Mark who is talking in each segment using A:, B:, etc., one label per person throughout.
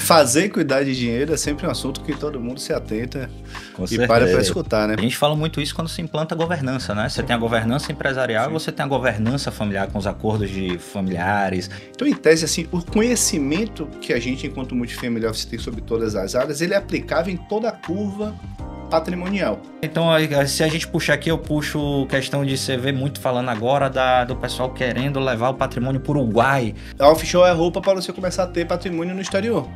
A: Fazer e cuidar de dinheiro é sempre um assunto que todo mundo se atenta e para escutar, né?
B: A gente fala muito isso quando se implanta a governança, né? Você tem a governança empresarial e você tem a governança familiar com os acordos de familiares.
A: Então, em tese, assim, o conhecimento que a gente, enquanto multifamily office, tem sobre todas as áreas, ele é aplicável em toda a curva patrimonial.
B: Então, se a gente puxar aqui, eu puxo questão de você ver muito falando agora do pessoal querendo levar o patrimônio para o Uruguai.
A: A offshore é roupa para você começar a ter patrimônio no exterior.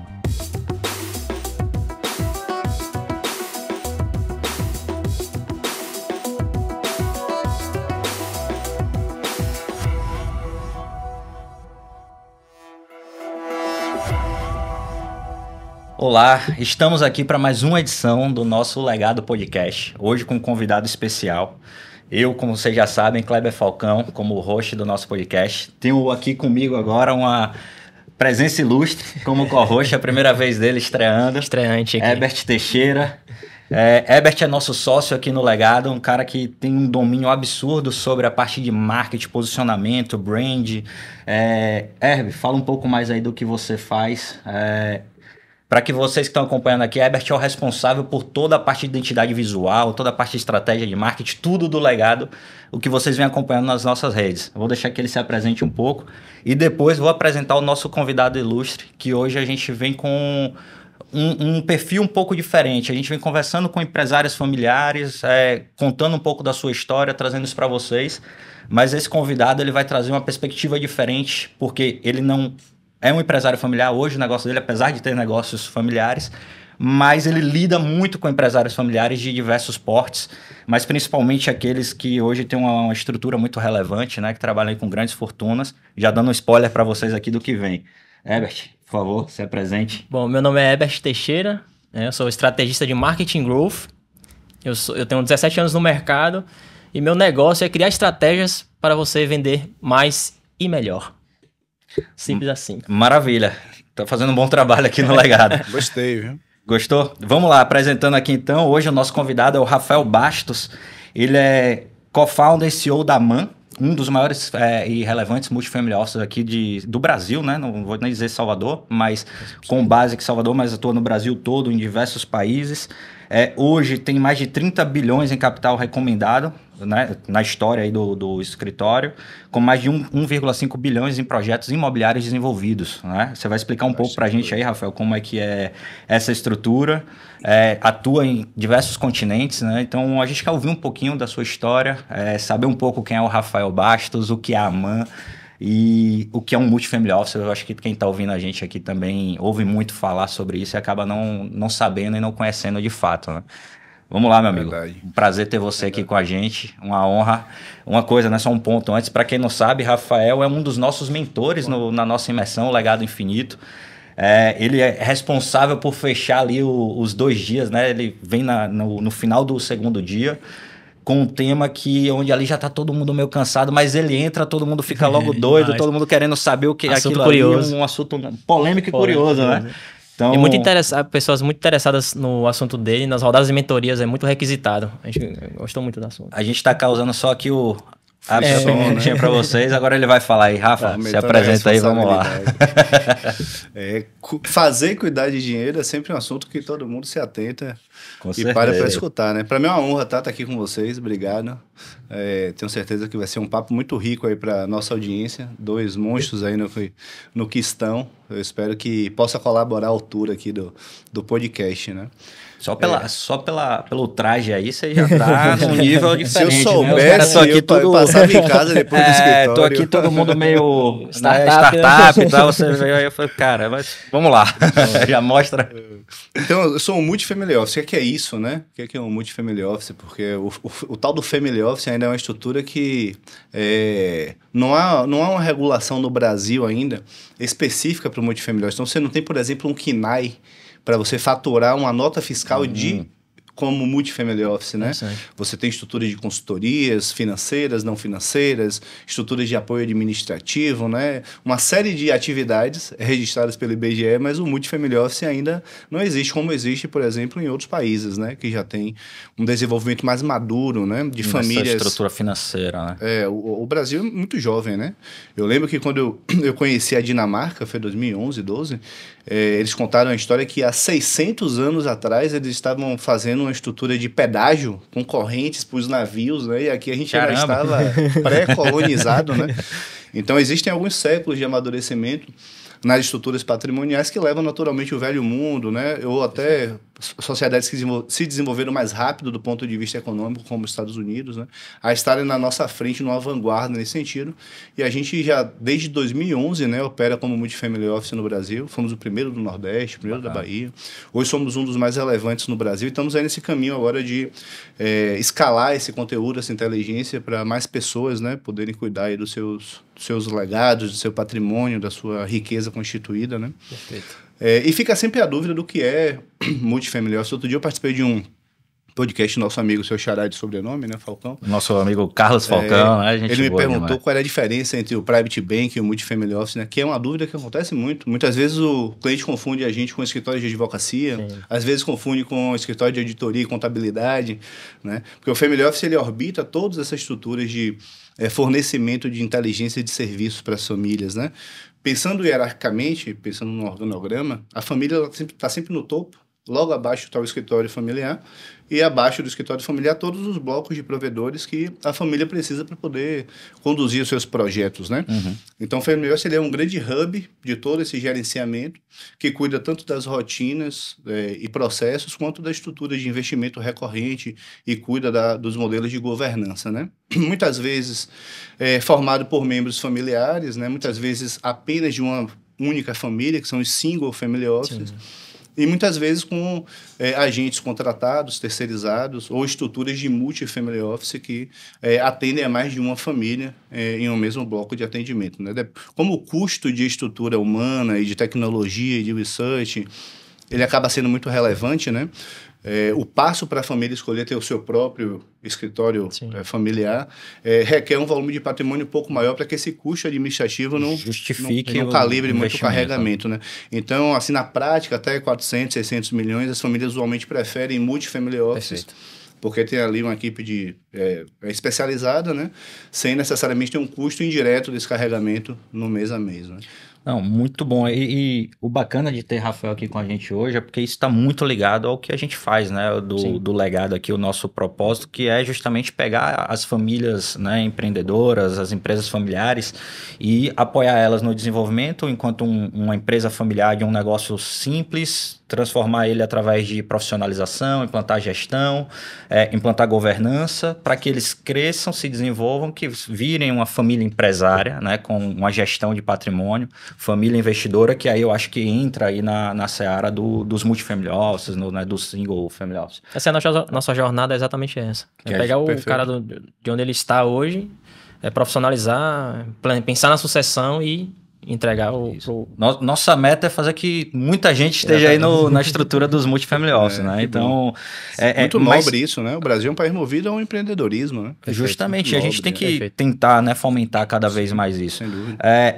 B: Olá, estamos aqui para mais uma edição do nosso Legado Podcast, hoje com um convidado especial. Eu, como vocês já sabem, Kleber Falcão, como host do nosso podcast. Tenho aqui comigo agora uma presença ilustre como co-host, a primeira vez dele estreando.
C: Estreante aqui.
B: Herbert Teixeira. Herbert é nosso sócio aqui no Legado, um cara que tem um domínio absurdo sobre a parte de marketing, posicionamento, brand. Herbert, fala um pouco mais aí do que você faz. Para que vocês que estão acompanhando aqui, Herbert é o responsável por toda a parte de identidade visual, toda a parte de estratégia de marketing, tudo do Legado, o que vocês vêm acompanhando nas nossas redes. Eu vou deixar que ele se apresente um pouco e depois vou apresentar o nosso convidado ilustre, que hoje a gente vem com um perfil um pouco diferente. A gente vem conversando com empresários familiares, contando um pouco da sua história, trazendo isso para vocês, mas esse convidado ele vai trazer uma perspectiva diferente, porque ele não é um empresário familiar. Hoje o negócio dele, apesar de ter negócios familiares, mas ele lida muito com empresários familiares de diversos portes, mas principalmente aqueles que hoje têm uma estrutura muito relevante, né, que trabalham aí com grandes fortunas. Já dando um spoiler para vocês aqui do que vem. Herbert, por favor, se apresente.
C: Bom, meu nome é Herbert Teixeira, eu sou estrategista de Marketing Growth. Eu tenho 17 anos no mercado e meu negócio é criar estratégias para você vender mais e melhor. Simples assim.
B: Maravilha. Tá fazendo um bom trabalho aqui no Legado.
A: Gostei, viu?
B: Gostou? Vamos lá, apresentando aqui então. Hoje o nosso convidado é o Rafael Bastos. Ele é co-founder e CEO da MAN, um dos maiores e relevantes multifamily offices aqui do Brasil, né? Não vou nem dizer Salvador, mas com base em Salvador, mas atua no Brasil todo, em diversos países. Hoje tem mais de 30 bilhões em capital recomendado, né, na história aí do escritório, com mais de 1,5 bilhões em projetos imobiliários desenvolvidos, né? Você vai explicar um pouco para a gente aí, Rafael, como é que é essa estrutura, atua em diversos continentes, né? Então a gente quer ouvir um pouquinho da sua história, saber um pouco quem é o Rafael Bastos, o que é a MAN e o que é um multifamily office. Eu acho que quem está ouvindo a gente aqui também ouve muito falar sobre isso e acaba não sabendo e não conhecendo de fato, né? Vamos lá, meu amigo.
A: Verdade.
B: Um prazer ter você aqui com a gente, uma honra. Uma coisa, né? Só um ponto antes, para quem não sabe, Rafael é um dos nossos mentores na nossa imersão, o Legado Infinito. Ele é responsável por fechar ali os 2 dias, né? Ele vem no final do segundo dia com um tema onde ali já tá todo mundo meio cansado, mas ele entra, todo mundo fica logo doido, todo mundo querendo saber o que é aquilo
C: curioso.
B: Ali, um assunto polêmico e curioso, né? Então,
C: e muito pessoas muito interessadas no assunto dele, nas rodadas de mentorias, é muito requisitado. A gente gostou muito do assunto.
B: A gente tá causando só aqui a perguntinha para vocês, agora ele vai falar aí. Rafa, se apresenta aí, vamos lá.
A: Fazer e cuidar de dinheiro é sempre um assunto que todo mundo se atenta
B: Com
A: e
B: certeza.
A: para escutar, né? Para mim é uma honra estar aqui com vocês, obrigado. Tenho certeza que vai ser um papo muito rico aí para nossa audiência, 2 monstros aí no que estão. Eu espero que possa colaborar à altura aqui do podcast, né?
B: Só pelo traje aí, você já tá num nível diferente.
A: Se eu soubesse,
B: né? Eu
A: passava em casa depois do escritório.
B: Tô aqui todo mundo meio
C: startup
B: e tal. Você veio aí, eu falei, cara, mas vamos lá. Já mostra.
A: Então, eu sou um multifamily office. O que é isso, né? O que é um multifamily office? Porque o tal do family office ainda é uma estrutura que não há uma regulação no Brasil ainda específica para o multifamily office. Então, você não tem, por exemplo, um KNAI para você faturar uma nota fiscal de como multifamily office, né? Você tem estruturas de consultorias financeiras, não financeiras, estruturas de apoio administrativo, né? Uma série de atividades registradas pelo IBGE, mas o multifamily office ainda não existe como existe, por exemplo, em outros países, né? Que já tem um desenvolvimento mais maduro, né? De famílias...
B: Essa estrutura financeira, né?
A: O Brasil é muito jovem, né? Eu lembro que quando eu conheci a Dinamarca, foi 2011, 12, eles contaram a história que há 600 anos atrás eles estavam fazendo uma estrutura de pedágio com correntes para os navios, né? E aqui a gente já estava pré-colonizado, né? Então existem alguns séculos de amadurecimento nas estruturas patrimoniais que levam naturalmente o velho mundo, né? Ou até sociedades que se desenvolveram mais rápido do ponto de vista econômico, como os Estados Unidos, né? A estarem na nossa frente, numa vanguarda nesse sentido. E a gente já, desde 2011, né, opera como multifamily office no Brasil. Fomos o primeiro do Nordeste, o primeiro da Bahia. Hoje somos um dos mais relevantes no Brasil. E estamos aí nesse caminho agora de escalar esse conteúdo, essa inteligência para mais pessoas, né, poderem cuidar aí dos seus legados, do seu patrimônio, da sua riqueza constituída, né?
C: Perfeito.
A: E fica sempre a dúvida do que é multifamily office. Outro dia eu participei de um podcast do nosso amigo, seu xará de sobrenome, né, Falcão?
B: Nosso amigo Carlos Falcão, né?
A: Ele me perguntou qual era a diferença entre o private bank e o multifamily office, né? Que é uma dúvida que acontece muito. Muitas vezes o cliente confunde a gente com o escritório de advocacia, às vezes confunde com o escritório de auditoria e contabilidade, né? Porque o family office, ele orbita todas essas estruturas de fornecimento de inteligência de serviços para as famílias, né? Pensando hierarquicamente, pensando no organograma, a família está sempre no topo, logo abaixo está o escritório familiar, e abaixo do escritório familiar todos os blocos de provedores que a família precisa para poder conduzir os seus projetos, né? Então o Family Office, ele é um grande hub de todo esse gerenciamento, que cuida tanto das rotinas e processos, quanto da estrutura de investimento recorrente e cuida dos modelos de governança, né? Muitas vezes formado por membros familiares, né? Muitas vezes apenas de uma única família, que são os single family offices. Sim. E muitas vezes com agentes contratados, terceirizados, ou estruturas de multifamily office que atendem a mais de uma família em um mesmo bloco de atendimento, né? Como o custo de estrutura humana e de tecnologia e de research, ele acaba sendo muito relevante, né? O passo para a família escolher ter o seu próprio escritório familiar requer um volume de patrimônio um pouco maior para que esse custo administrativo não justifique, não calibre muito o carregamento, né? Então, assim, na prática, até 400, 600 milhões, as famílias usualmente preferem multifamily offices, porque tem ali uma equipe especializada, né? Sem necessariamente ter um custo indireto desse carregamento no mês a mês, né?
B: Não, muito bom. E o bacana de ter Rafael aqui com a gente hoje é porque isso está muito ligado ao que a gente faz, né? Do legado aqui, o nosso propósito, que é justamente pegar as famílias, né, empreendedoras, as empresas familiares e apoiar elas no desenvolvimento enquanto uma empresa familiar de um negócio simples, transformar ele através de profissionalização, implantar gestão, implantar governança, para que eles cresçam, se desenvolvam, que virem uma família empresária, né, com uma gestão de patrimônio, família investidora, que aí eu acho que entra aí na seara dos multifamily offices, né, do single family office.
C: Essa é a nossa jornada, é exatamente essa. Pegar o cara de onde ele está hoje, profissionalizar, pensar na sucessão e entregar
B: Nossa meta é fazer que muita gente esteja aí na estrutura dos multifamily office, né? Então,
A: muito nobre isso, né? O Brasil é um país movido ao empreendedorismo, né?
B: Justamente, a gente tem que tentar, né, fomentar cada vez mais isso.
A: Sem dúvida.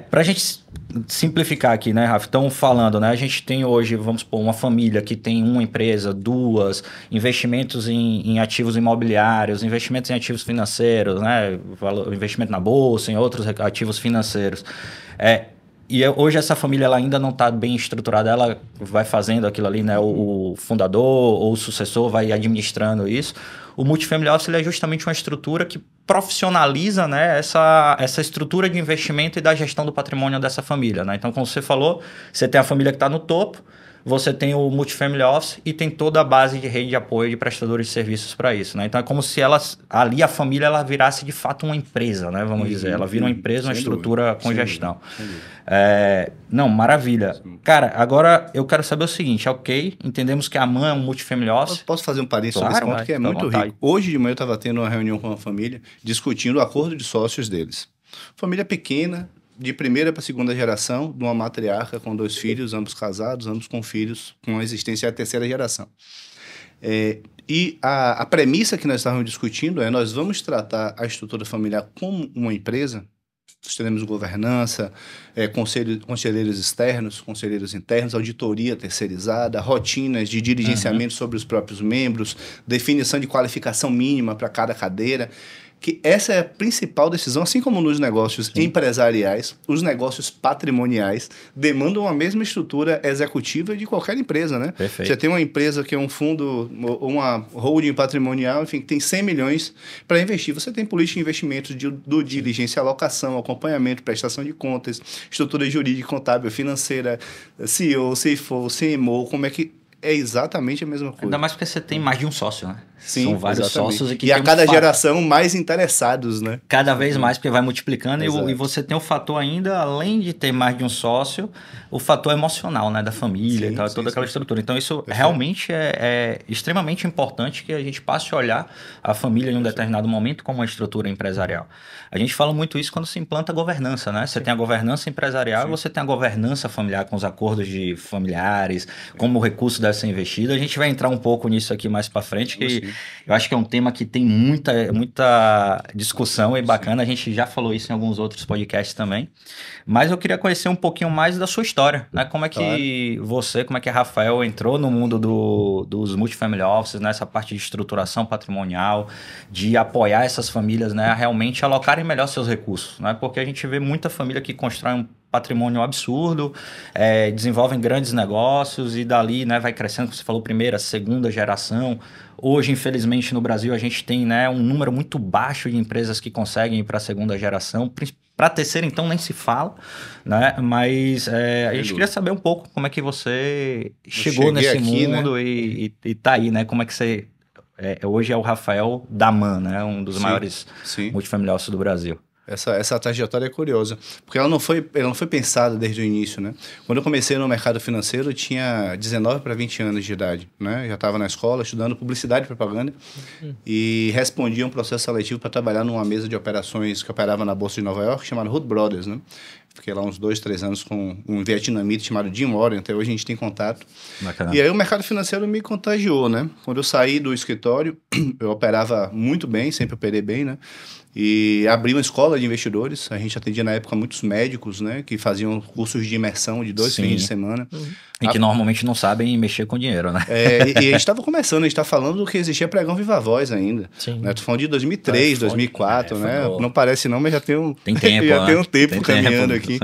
B: Para a gente simplificar aqui, né, Rafa? Então, falando, né? A gente tem hoje, vamos supor, uma família que tem uma empresa, duas, investimentos em ativos imobiliários, investimentos em ativos financeiros, né? Investimento na bolsa, em outros ativos financeiros. E hoje essa família ela ainda não está bem estruturada, ela vai fazendo aquilo ali, né? O fundador ou o sucessor vai administrando isso. O multifamily office é justamente uma estrutura que profissionaliza, né, essa estrutura de investimento e da gestão do patrimônio dessa família, né? Então, como você falou, você tem a família que está no topo, você tem o multifamily office e tem toda a base de rede de apoio de prestadores de serviços para isso, né? Então é como se ali a família ela virasse de fato uma empresa, né? Vamos dizer, ela vira uma empresa, uma estrutura com gestão. Não, maravilha. Cara, agora eu quero saber o seguinte, ok, entendemos que a MAN é um multifamily office.
A: Posso fazer um parênteses sobre esse ponto que é muito rico. Hoje de manhã eu estava tendo uma reunião com a família discutindo o acordo de sócios deles. Família pequena, de primeira para segunda geração, de uma matriarca com 2 filhos, ambos casados, ambos com filhos, com existência da terceira geração. E a premissa que nós estávamos discutindo nós vamos tratar a estrutura familiar como uma empresa. Nós teremos governança, conselheiros externos, conselheiros internos, auditoria terceirizada, rotinas de diligenciamento sobre os próprios membros, definição de qualificação mínima para cada cadeira. Que essa é a principal decisão, assim como nos negócios empresariais, os negócios patrimoniais demandam a mesma estrutura executiva de qualquer empresa, né?
B: Perfeito.
A: Você tem uma empresa que é um fundo, uma holding patrimonial, enfim, que tem 100 milhões para investir. Você tem política de investimentos do diligência, alocação, acompanhamento, prestação de contas, estrutura jurídica, contábil, financeira, CEO, CFO, CMO, como é que... É exatamente a mesma coisa.
B: Ainda mais porque você tem mais de um sócio, né?
A: Sim,
B: são vários
A: exatamente.
B: sócios.
A: E a cada geração mais interessados, né?
B: Cada vez mais, porque vai multiplicando.
A: Exato.
B: E você tem o fator ainda, além de ter mais de um sócio, o fator emocional, né? Da família e tal, toda aquela estrutura. Então, isso realmente é extremamente importante que a gente passe a olhar a família em um determinado momento como uma estrutura empresarial. A gente fala muito isso quando se implanta a governança, né? Você tem a governança empresarial e você tem a governança familiar com os acordos de familiares, como o recurso deve ser investido. A gente vai entrar um pouco nisso aqui mais para frente, que eu acho que é um tema que tem muita discussão e bacana. A gente já falou isso em alguns outros podcasts também. Mas eu queria conhecer um pouquinho mais da sua história, né? Como é que como é que Rafael entrou no mundo dos multifamily offices, nessa parte de estruturação patrimonial, de apoiar essas famílias, né, a realmente alocarem melhor seus recursos, né? Porque a gente vê muita família que constrói um patrimônio absurdo, desenvolvem grandes negócios e dali, né, vai crescendo, como você falou, primeira, segunda geração. Hoje, infelizmente, no Brasil, a gente tem, né, um número muito baixo de empresas que conseguem ir para a segunda geração. Para a terceira, então, nem se fala, né? Mas a gente queria saber um pouco como é que você chegou nesse aqui, mundo, né? e tá aí, né? Como é que você... hoje é o Rafael Daman, né? Um dos maiores multifamily offices do Brasil.
A: Essa trajetória é curiosa, porque ela não foi pensada desde o início, né? Quando eu comecei no mercado financeiro, eu tinha 19 para 20 anos de idade, né? Já estava na escola estudando publicidade e propaganda e respondia um processo seletivo para trabalhar numa mesa de operações que operava na Bolsa de Nova York, chamada Hood Brothers, né? Fiquei lá uns 2, 3 anos com um vietnamita chamado Jim Warren, até hoje a gente tem contato. Bacana. E aí o mercado financeiro me contagiou, né? Quando eu saí do escritório, eu operava muito bem, sempre operei bem, né? E abri uma escola de investidores. A gente atendia na época muitos médicos, né? Que faziam cursos de imersão de 2 fins de semana.
B: E que normalmente não sabem mexer com dinheiro, né?
A: E a gente estava começando, a gente está falando do que existia pregão Viva Voz ainda. Sim. Né? Tô falando de 2003, 2004, né? Não parece não, mas já tem um tempo, já tem um tempo caminhando aqui.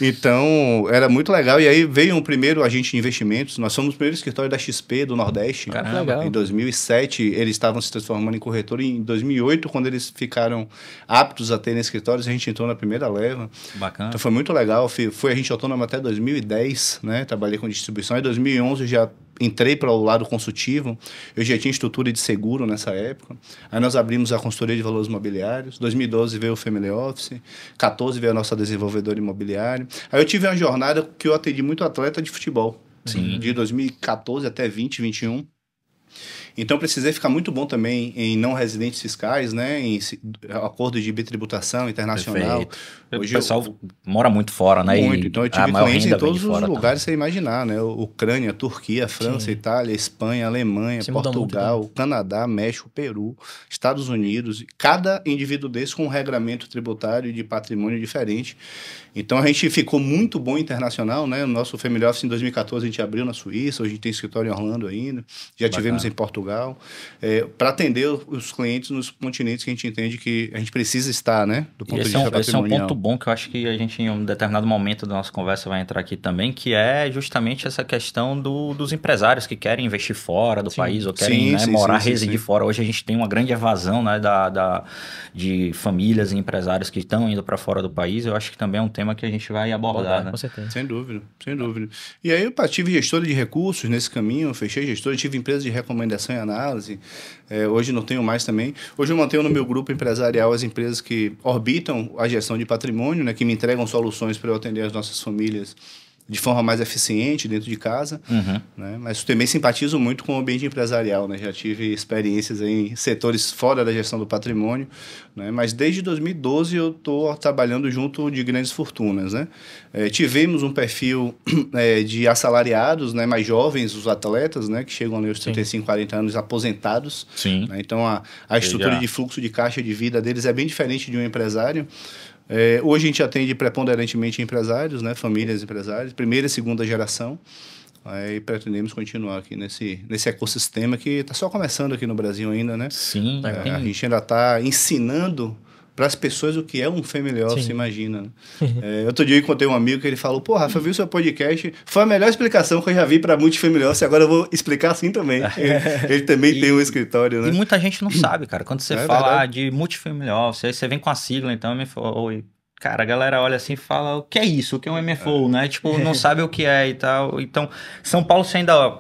A: Então, era muito legal. E aí veio um primeiro agente de investimentos. Nós somos o primeiro escritório da XP do Nordeste.
C: Caramba.
A: Em 2007, eles estavam se transformando em corretor. E em 2008, quando eles ficaram aptos a terem escritórios, a gente entrou na primeira leva.
B: Bacana.
A: Então, foi muito legal. Foi agente autônomo até 2010, né? Trabalhei com distribuição. Em 2011, eu já entrei para o lado consultivo. Eu já tinha estrutura de seguro nessa época. Aí nós abrimos a consultoria de valores imobiliários. 2012 veio o Family Office. 2014 veio a nossa desenvolvedora imobiliária. Aí eu tive uma jornada que eu atendi muito atleta de futebol.
B: Sim.
A: De 2014 até 2021. Então, precisei ficar muito bom também em não residentes fiscais, né? Em acordo de bitributação internacional.
B: Perfeito. Hoje o pessoal mora muito fora, né?
A: Muito. Então, eu tive clientes em todos os lugares que você imaginar, né? Ucrânia, Turquia, França, Itália, Espanha, Alemanha, Portugal, Canadá, México, Peru, Estados Unidos. Cada indivíduo desse com um regramento tributário de patrimônio diferente. Então, a gente ficou muito bom internacional, né? O nosso Family Office em 2014 a gente abriu na Suíça, hoje a gente tem escritório em Orlando ainda. Já tivemos em Portugal. Para atender os clientes nos continentes que a gente entende que a gente precisa estar, né? Do ponto de vista patrimonial.
B: Esse é um ponto bom que eu acho que a gente, em um determinado momento da nossa conversa, vai entrar aqui também, que é justamente essa questão dos empresários que querem investir fora do país ou querem morar, residir fora. Hoje a gente tem uma grande evasão, né, de famílias e empresários que estão indo para fora do país. Eu acho que também é um tema que a gente vai abordar, né?
C: Com certeza.
A: Sem dúvida, sem dúvida. E aí eu tive gestora de recursos nesse caminho, fechei gestora, tive empresa de recomendação e análise. Hoje não tenho mais também. Hoje eu mantenho no meu grupo empresarial as empresas que orbitam a gestão de patrimônio, né, que me entregam soluções para eu atender as nossas famílias de forma mais eficiente dentro de casa, né? Mas também simpatizo muito com o ambiente empresarial, né? Já tive experiências em setores fora da gestão do patrimônio, né? Mas desde 2012 eu estou trabalhando junto de grandes fortunas, né? Tivemos um perfil de assalariados, né? Mais jovens, os atletas, né? Que chegam ali aos 35, 40 anos aposentados.
B: Sim.
A: Né? Então a estrutura de fluxo de caixa de vida deles é bem diferente de um empresário. Hoje a gente atende preponderantemente empresários, né? Famílias empresárias, primeira e segunda geração. E pretendemos continuar aqui nesse ecossistema que está só começando aqui no Brasil ainda, né?
B: Sim.
A: A gente ainda está ensinando para as pessoas o que é um family office, imagina. Né? Outro dia eu encontrei um amigo que ele falou, pô, Rafa, eu vi o seu podcast, foi a melhor explicação que eu já vi para multifamily office, agora eu vou explicar assim também. Ele também tem um escritório, né?
B: E muita gente não sabe, cara. Quando você fala de multifamily office, aí você vem com a sigla, então, MFO, cara, a galera olha assim e fala, o que é isso? O que é um MFO, né? Tipo, não sabe o que é e tal. Então, São Paulo você ainda...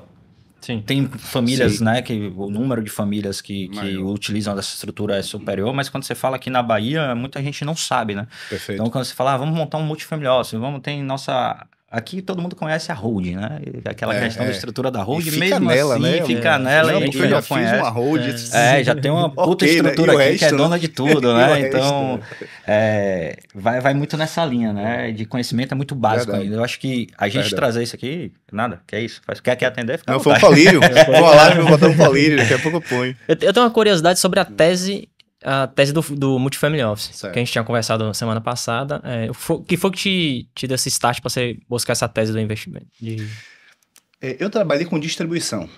B: Sim. Tem famílias, né, que o número de famílias que utilizam dessa estrutura é superior, mas quando você fala aqui na Bahia, muita gente não sabe, né?
A: Perfeito.
B: Então, quando você fala, vamos montar um multifamily office, tem nossa... Aqui todo mundo conhece a hold, né? Aquela questão da estrutura da hold, mesmo
A: nela,
B: assim,
A: né?
B: Fica nela e quem não conhece.
A: Uma hold,
B: já tem uma puta estrutura aqui que é dona de tudo, né? Então, vai muito nessa linha, né? De conhecimento é muito básico ainda. Eu acho que a gente trazer isso aqui, nada, que é isso? Quer atender? Fica
A: não, foi um colírio. Vou lá e vou botar um colírio, daqui a pouco eu ponho.
C: Eu tenho uma curiosidade sobre a tese do Multifamily Office,
A: certo.
C: Que a gente tinha conversado semana passada. Que foi que te deu esse start para você buscar essa tese do investimento?
A: Eu trabalhei com distribuição.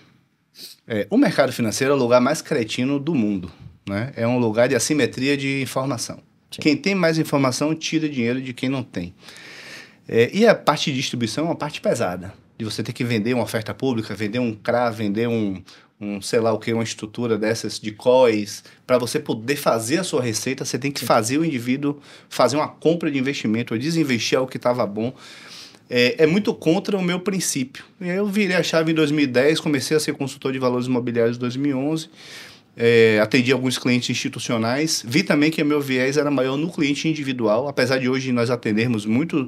A: O mercado financeiro é o lugar mais cretino do mundo, né? É um lugar de assimetria de informação. Sim. Quem tem mais informação tira dinheiro de quem não tem. E a parte de distribuição é uma parte pesada. De você ter que vender uma oferta pública, vender um CRA, vender sei lá o que, uma estrutura dessas de COIs, para você poder fazer a sua receita, você tem que fazer o indivíduo fazer uma compra de investimento, ou desinvestir algo que estava bom. É muito contra o meu princípio. E aí eu virei a chave em 2010, comecei a ser consultor de valores imobiliários em 2011, atendi alguns clientes institucionais, vi também que o meu viés era maior no cliente individual, apesar de hoje nós atendermos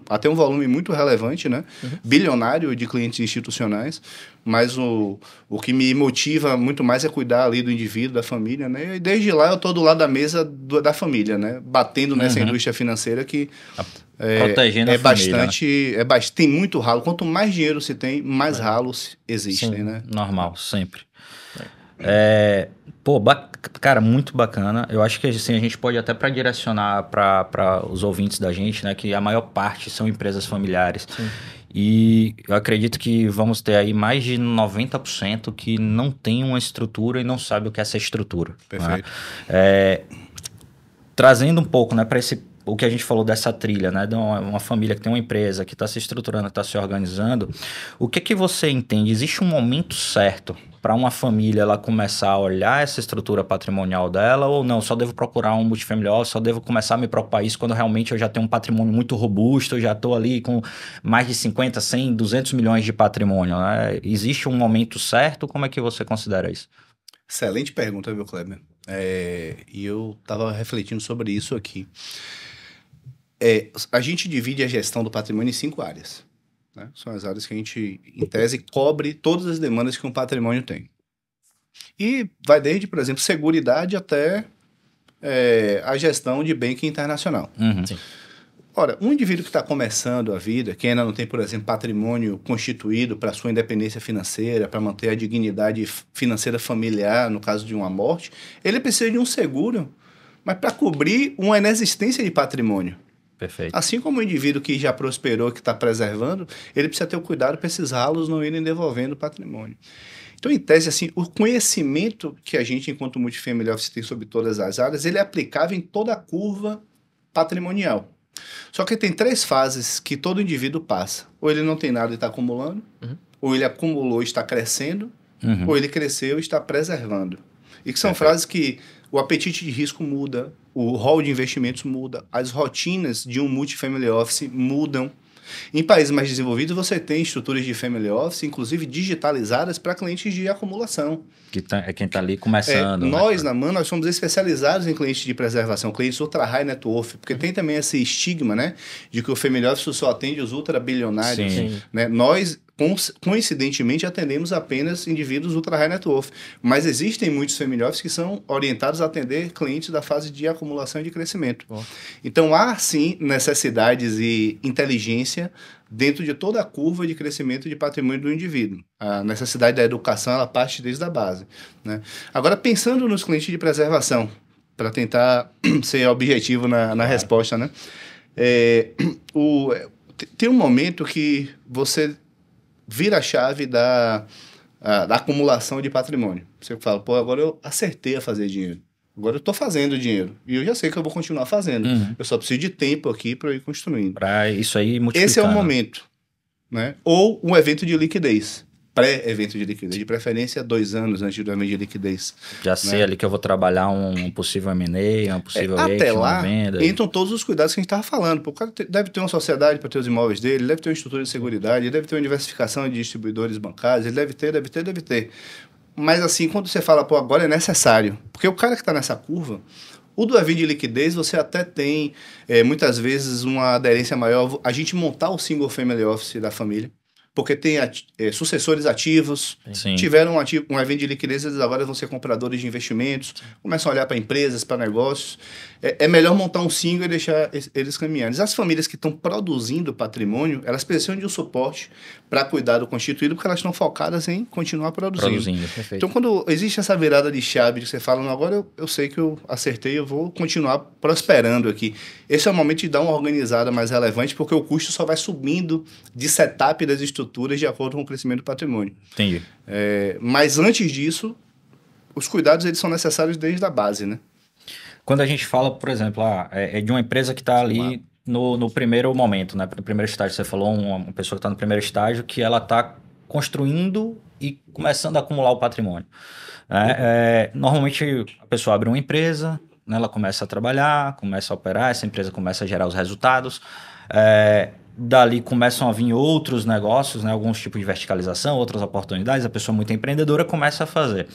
A: até um volume muito relevante, né? Bilionário de clientes institucionais, mas o que me motiva muito mais é cuidar ali do indivíduo, da família, né? E desde lá eu estou do lado da mesa da família, né? Batendo nessa indústria financeira que
B: protegendo a família,
A: tem muito ralo. Quanto mais dinheiro se tem, mais ralos existem,
B: sim,
A: né?
B: Normal, sempre. Cara, muito bacana. Eu acho que assim, a gente pode até para direcionar para os ouvintes da gente, né, que a maior parte são empresas familiares. Sim. E eu acredito que vamos ter aí mais de 90% que não tem uma estrutura e não sabe o que é essa estrutura.
A: Perfeito.
B: Né? Trazendo um pouco, né, para o que a gente falou dessa trilha, né, de uma família que tem uma empresa que está se estruturando, está se organizando, o que você entende? Existe um momento certo para uma família ela começar a olhar essa estrutura patrimonial dela, ou não, só devo procurar um multifamily office, só devo começar a me preocupar isso quando realmente eu já tenho um patrimônio muito robusto, eu já estou ali com mais de 50, 100, 200 milhões de patrimônio, né? Existe um momento certo? Como é que você considera isso?
A: Excelente pergunta, viu, Kleber? E eu estava refletindo sobre isso aqui. A gente divide a gestão do patrimônio em 5 áreas. Né? São as áreas que a gente, em tese, cobre todas as demandas que um patrimônio tem. E vai desde, por exemplo, seguridade até a gestão de banking internacional.
B: Sim.
A: Ora, um indivíduo que está começando a vida, que ainda não tem, por exemplo, patrimônio constituído para sua independência financeira, para manter a dignidade financeira familiar, no caso de uma morte, ele precisa de um seguro, mas para cobrir uma inexistência de patrimônio.
B: Perfeito.
A: Assim como o indivíduo que já prosperou, que está preservando, ele precisa ter o cuidado para esses ralos não irem devolvendo o patrimônio. Então, em tese, assim, o conhecimento que a gente, enquanto multifamily office, tem sobre todas as áreas, ele é aplicável em toda a curva patrimonial. Só que tem 3 fases que todo indivíduo passa. Ou ele não tem nada e está acumulando, ou ele acumulou e está crescendo, ou ele cresceu e está preservando. E que são frases que o apetite de risco muda, o rol de investimentos muda, as rotinas de um multifamily office mudam, Em países mais desenvolvidos, você tem estruturas de family office, inclusive digitalizadas para clientes de acumulação.
B: É quem está ali começando.
A: Nós, na MAN, nós somos especializados em clientes de preservação, clientes ultra high net worth, porque tem também esse estigma, né, de que o family office só atende os ultra bilionários. Né? Nós, coincidentemente, atendemos apenas indivíduos ultra high net worth, mas existem muitos family office que são orientados a atender clientes da fase de acumulação e de crescimento. Então, há sim necessidades e inteligência dentro de toda a curva de crescimento de patrimônio do indivíduo. A necessidade da educação, ela parte desde a base. Né? Agora, pensando nos clientes de preservação, para tentar ser objetivo na resposta, né? Tem um momento que você vira a chave da acumulação de patrimônio. Você fala, pô, agora eu acertei a fazer dinheiro. Agora eu estou fazendo dinheiro. E eu já sei que eu vou continuar fazendo. Eu só preciso de tempo aqui para eu ir construindo.
B: Para isso aí multiplicar.
A: Esse é o momento. Né? Ou um evento de liquidez. Pré-evento de liquidez. De preferência, 2 anos antes do evento de liquidez.
B: Já sei ali que eu vou trabalhar um possível M&A, uma possível
A: até lá,
B: venda.
A: Entram todos os cuidados que a gente estava falando. O cara deve ter uma sociedade para ter os imóveis dele, deve ter uma estrutura de seguridade, deve ter uma diversificação de distribuidores bancários, ele deve ter. Mas assim, quando você fala, pô, agora é necessário. Porque o cara que está nessa curva, o do evento de liquidez, você até tem, muitas vezes, uma aderência maior. A gente montar o single family office da família, porque tem sucessores ativos, tiveram um evento de liquidez, eles agora vão ser compradores de investimentos, começam a olhar para empresas, para negócios. É melhor montar um single e deixar eles caminhando. As famílias que estão produzindo patrimônio, elas precisam de um suporte para cuidar do constituído, porque elas estão focadas em continuar produzindo. Então, quando existe essa virada de chave, que você fala, não, agora eu sei que eu acertei, eu vou continuar prosperando aqui. Esse é o momento de dar uma organizada mais relevante, porque o custo só vai subindo de setup das estruturas de acordo com o crescimento do patrimônio.
B: Entendi.
A: Mas antes disso, os cuidados eles são necessários desde a base, né?
B: Quando a gente fala, por exemplo, de uma empresa que está ali no primeiro momento, né? No primeiro estágio, você falou, uma pessoa que está no primeiro estágio, que ela está construindo e começando a acumular o patrimônio. Normalmente, a pessoa abre uma empresa, né? Ela começa a trabalhar, começa a operar, essa empresa começa a gerar os resultados. Dali começam a vir outros negócios, né? Alguns tipos de verticalização, outras oportunidades. A pessoa muito empreendedora começa a fazer.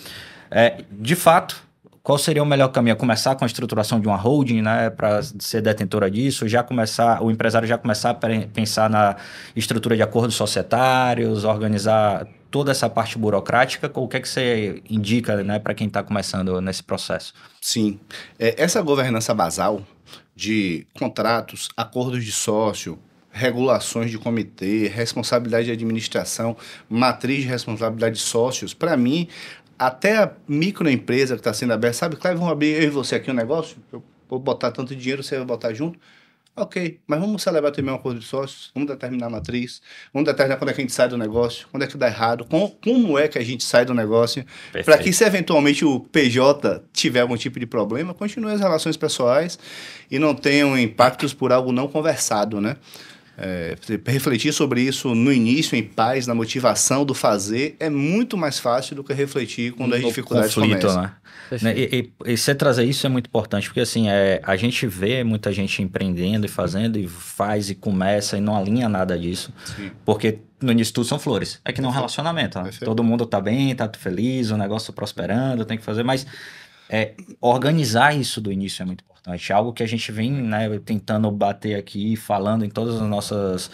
B: De fato, qual seria o melhor caminho? Começar com a estruturação de uma holding, né, para ser detentora disso, o empresário já começar a pensar na estrutura de acordos societários, organizar toda essa parte burocrática. O que é que você indica, né, para quem está começando nesse processo?
A: Sim. Essa governança basal de contratos, acordos de sócio, regulações de comitê, responsabilidade de administração, matriz de responsabilidade de sócios, para mim, até a microempresa que está sendo aberta, sabe, Cláudio, vamos abrir eu e você aqui um negócio, eu vou botar tanto dinheiro, você vai botar junto. Ok, mas vamos celebrar também um acordo de sócios, vamos determinar a matriz, vamos determinar quando é que a gente sai do negócio, quando é que dá errado, como é que a gente sai do negócio, para que se eventualmente o PJ tiver algum tipo de problema, continue as relações pessoais e não tenham impactos por algo não conversado, né? Refletir sobre isso no início, em paz, na motivação do fazer, é muito mais fácil do que refletir quando as dificuldades começam.
B: Né? E você trazer isso é muito importante, porque assim, a gente vê muita gente empreendendo e fazendo, e faz e começa e não alinha nada disso. Sim. Porque no início tudo são flores. É que não é um relacionamento. Né? Todo mundo tá bem, tá feliz, o negócio prosperando, tem que fazer, mas organizar isso do início é muito importante. Algo que a gente vem, né, tentando bater aqui, falando em todos os nossos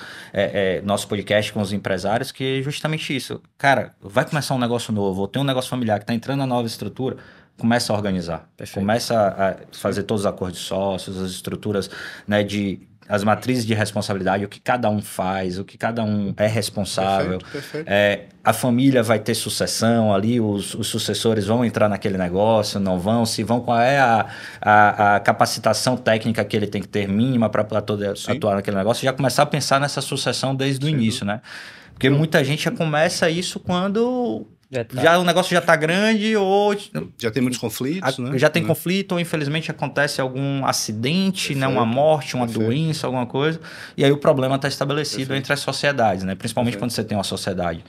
B: podcasts com os empresários, que é justamente isso. Cara, vai começar um negócio novo, ou tem um negócio familiar que está entrando na nova estrutura, começa a organizar. Perfeito. Começa a fazer todos os acordos de sócios, as estruturas, né, as matrizes de responsabilidade, o que cada um faz, o que cada um é responsável.
A: Perfeito.
B: A família vai ter sucessão ali, os sucessores vão entrar naquele negócio, não vão, se vão, qual é a capacitação técnica que ele tem que ter mínima para atuar naquele negócio, e já começar a pensar nessa sucessão desde o início, né? Porque muita gente já começa isso quando o negócio já está grande ou...
A: Já tem muitos conflitos, né?
B: Já tem conflito ou, infelizmente, acontece algum acidente, né? Uma morte, uma doença, alguma coisa. E aí o problema está estabelecido entre as sociedades, né? Principalmente quando você tem uma sociedade.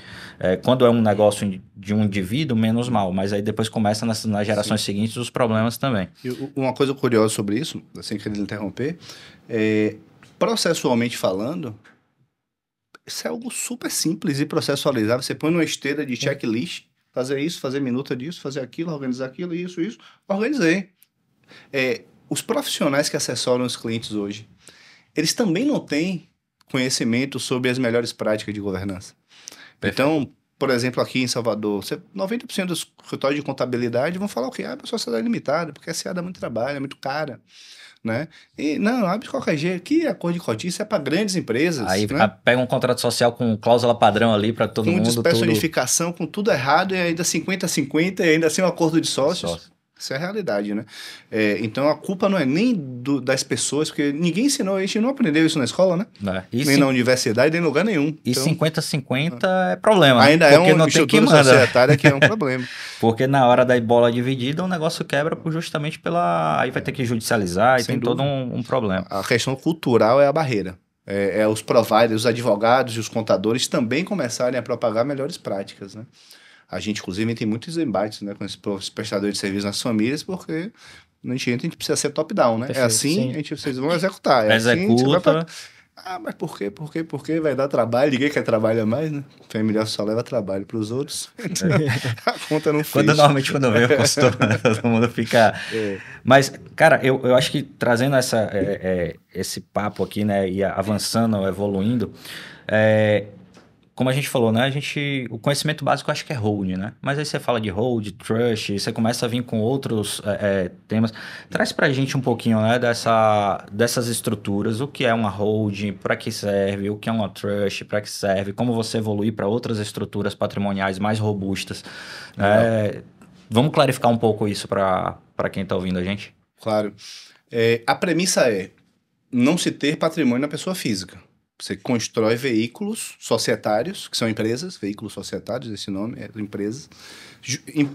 B: Quando é um negócio de um indivíduo, menos mal. Mas aí depois começa nas gerações seguintes os problemas também.
A: E uma coisa curiosa sobre isso, sem querer interromper, processualmente falando, isso é algo super simples e processualizar. Você põe numa esteira de checklist, fazer isso, fazer minuta disso, fazer aquilo, organizar aquilo, isso. Organizei. Os profissionais que assessoram os clientes hoje, eles também não têm conhecimento sobre as melhores práticas de governança.
B: Perfeito.
A: Então, por exemplo, aqui em Salvador, 90% dos escritórios de contabilidade vão falar o quê? É uma sociedade limitada, porque a SEA dá muito trabalho, é muito cara, né? E não, abre de qualquer jeito. Que acordo de cotice é para grandes empresas,
B: Aí
A: né?
B: pega um contrato social com cláusula padrão ali para todo
A: Com
B: mundo.
A: despersonificação, com tudo errado, e ainda 50-50, e ainda sem um acordo de sócios.
B: Sócio.
A: Isso é a realidade, né? Então a culpa não é nem das pessoas, porque ninguém ensinou, a gente não aprendeu isso na escola, né?
B: Né?
A: Nem na universidade, nem em lugar nenhum.
B: E
A: Então,
B: 50-50 é problema, né?
A: ainda
B: Porque
A: é uma
B: não tem quem
A: estrutura
B: manda.
A: societária que é um problema.
B: Porque na hora da bola dividida, o negócio quebra justamente pela... Aí vai ter que judicializar e
A: Sem
B: tem todo
A: dúvida.
B: um problema.
A: A questão cultural é a barreira. Os providers, os advogados e os contadores também começarem a propagar melhores práticas, né? A gente, inclusive, tem muitos embates, né, com esses prestadores de serviço nas famílias, porque a gente precisa ser top-down, né?
C: Perfeito,
A: É assim,
C: sim.
A: vocês vão executar. É assim, você vai
B: Executa.
A: mas por quê? Por quê? Vai dar trabalho, ninguém quer trabalhar mais, né? Família só leva trabalho para os outros. Então, a conta não fecha.
B: Normalmente quando vem o consultor, todo mundo fica... Mas, cara, eu acho que trazendo esse papo aqui, né, e avançando, evoluindo, como a gente falou, né, o conhecimento básico eu acho que é hold, né? Mas aí você fala de hold, trust, você começa a vir com outros temas. Traz pra gente um pouquinho, né, dessas estruturas, o que é uma hold, para que serve, o que é uma trust, para que serve, como você evoluir para outras estruturas patrimoniais mais robustas. Vamos clarificar um pouco isso para quem está ouvindo a gente?
A: Claro. A premissa é não se ter patrimônio na pessoa física. Você constrói veículos societários, que são empresas, veículos societários, esse nome, empresas,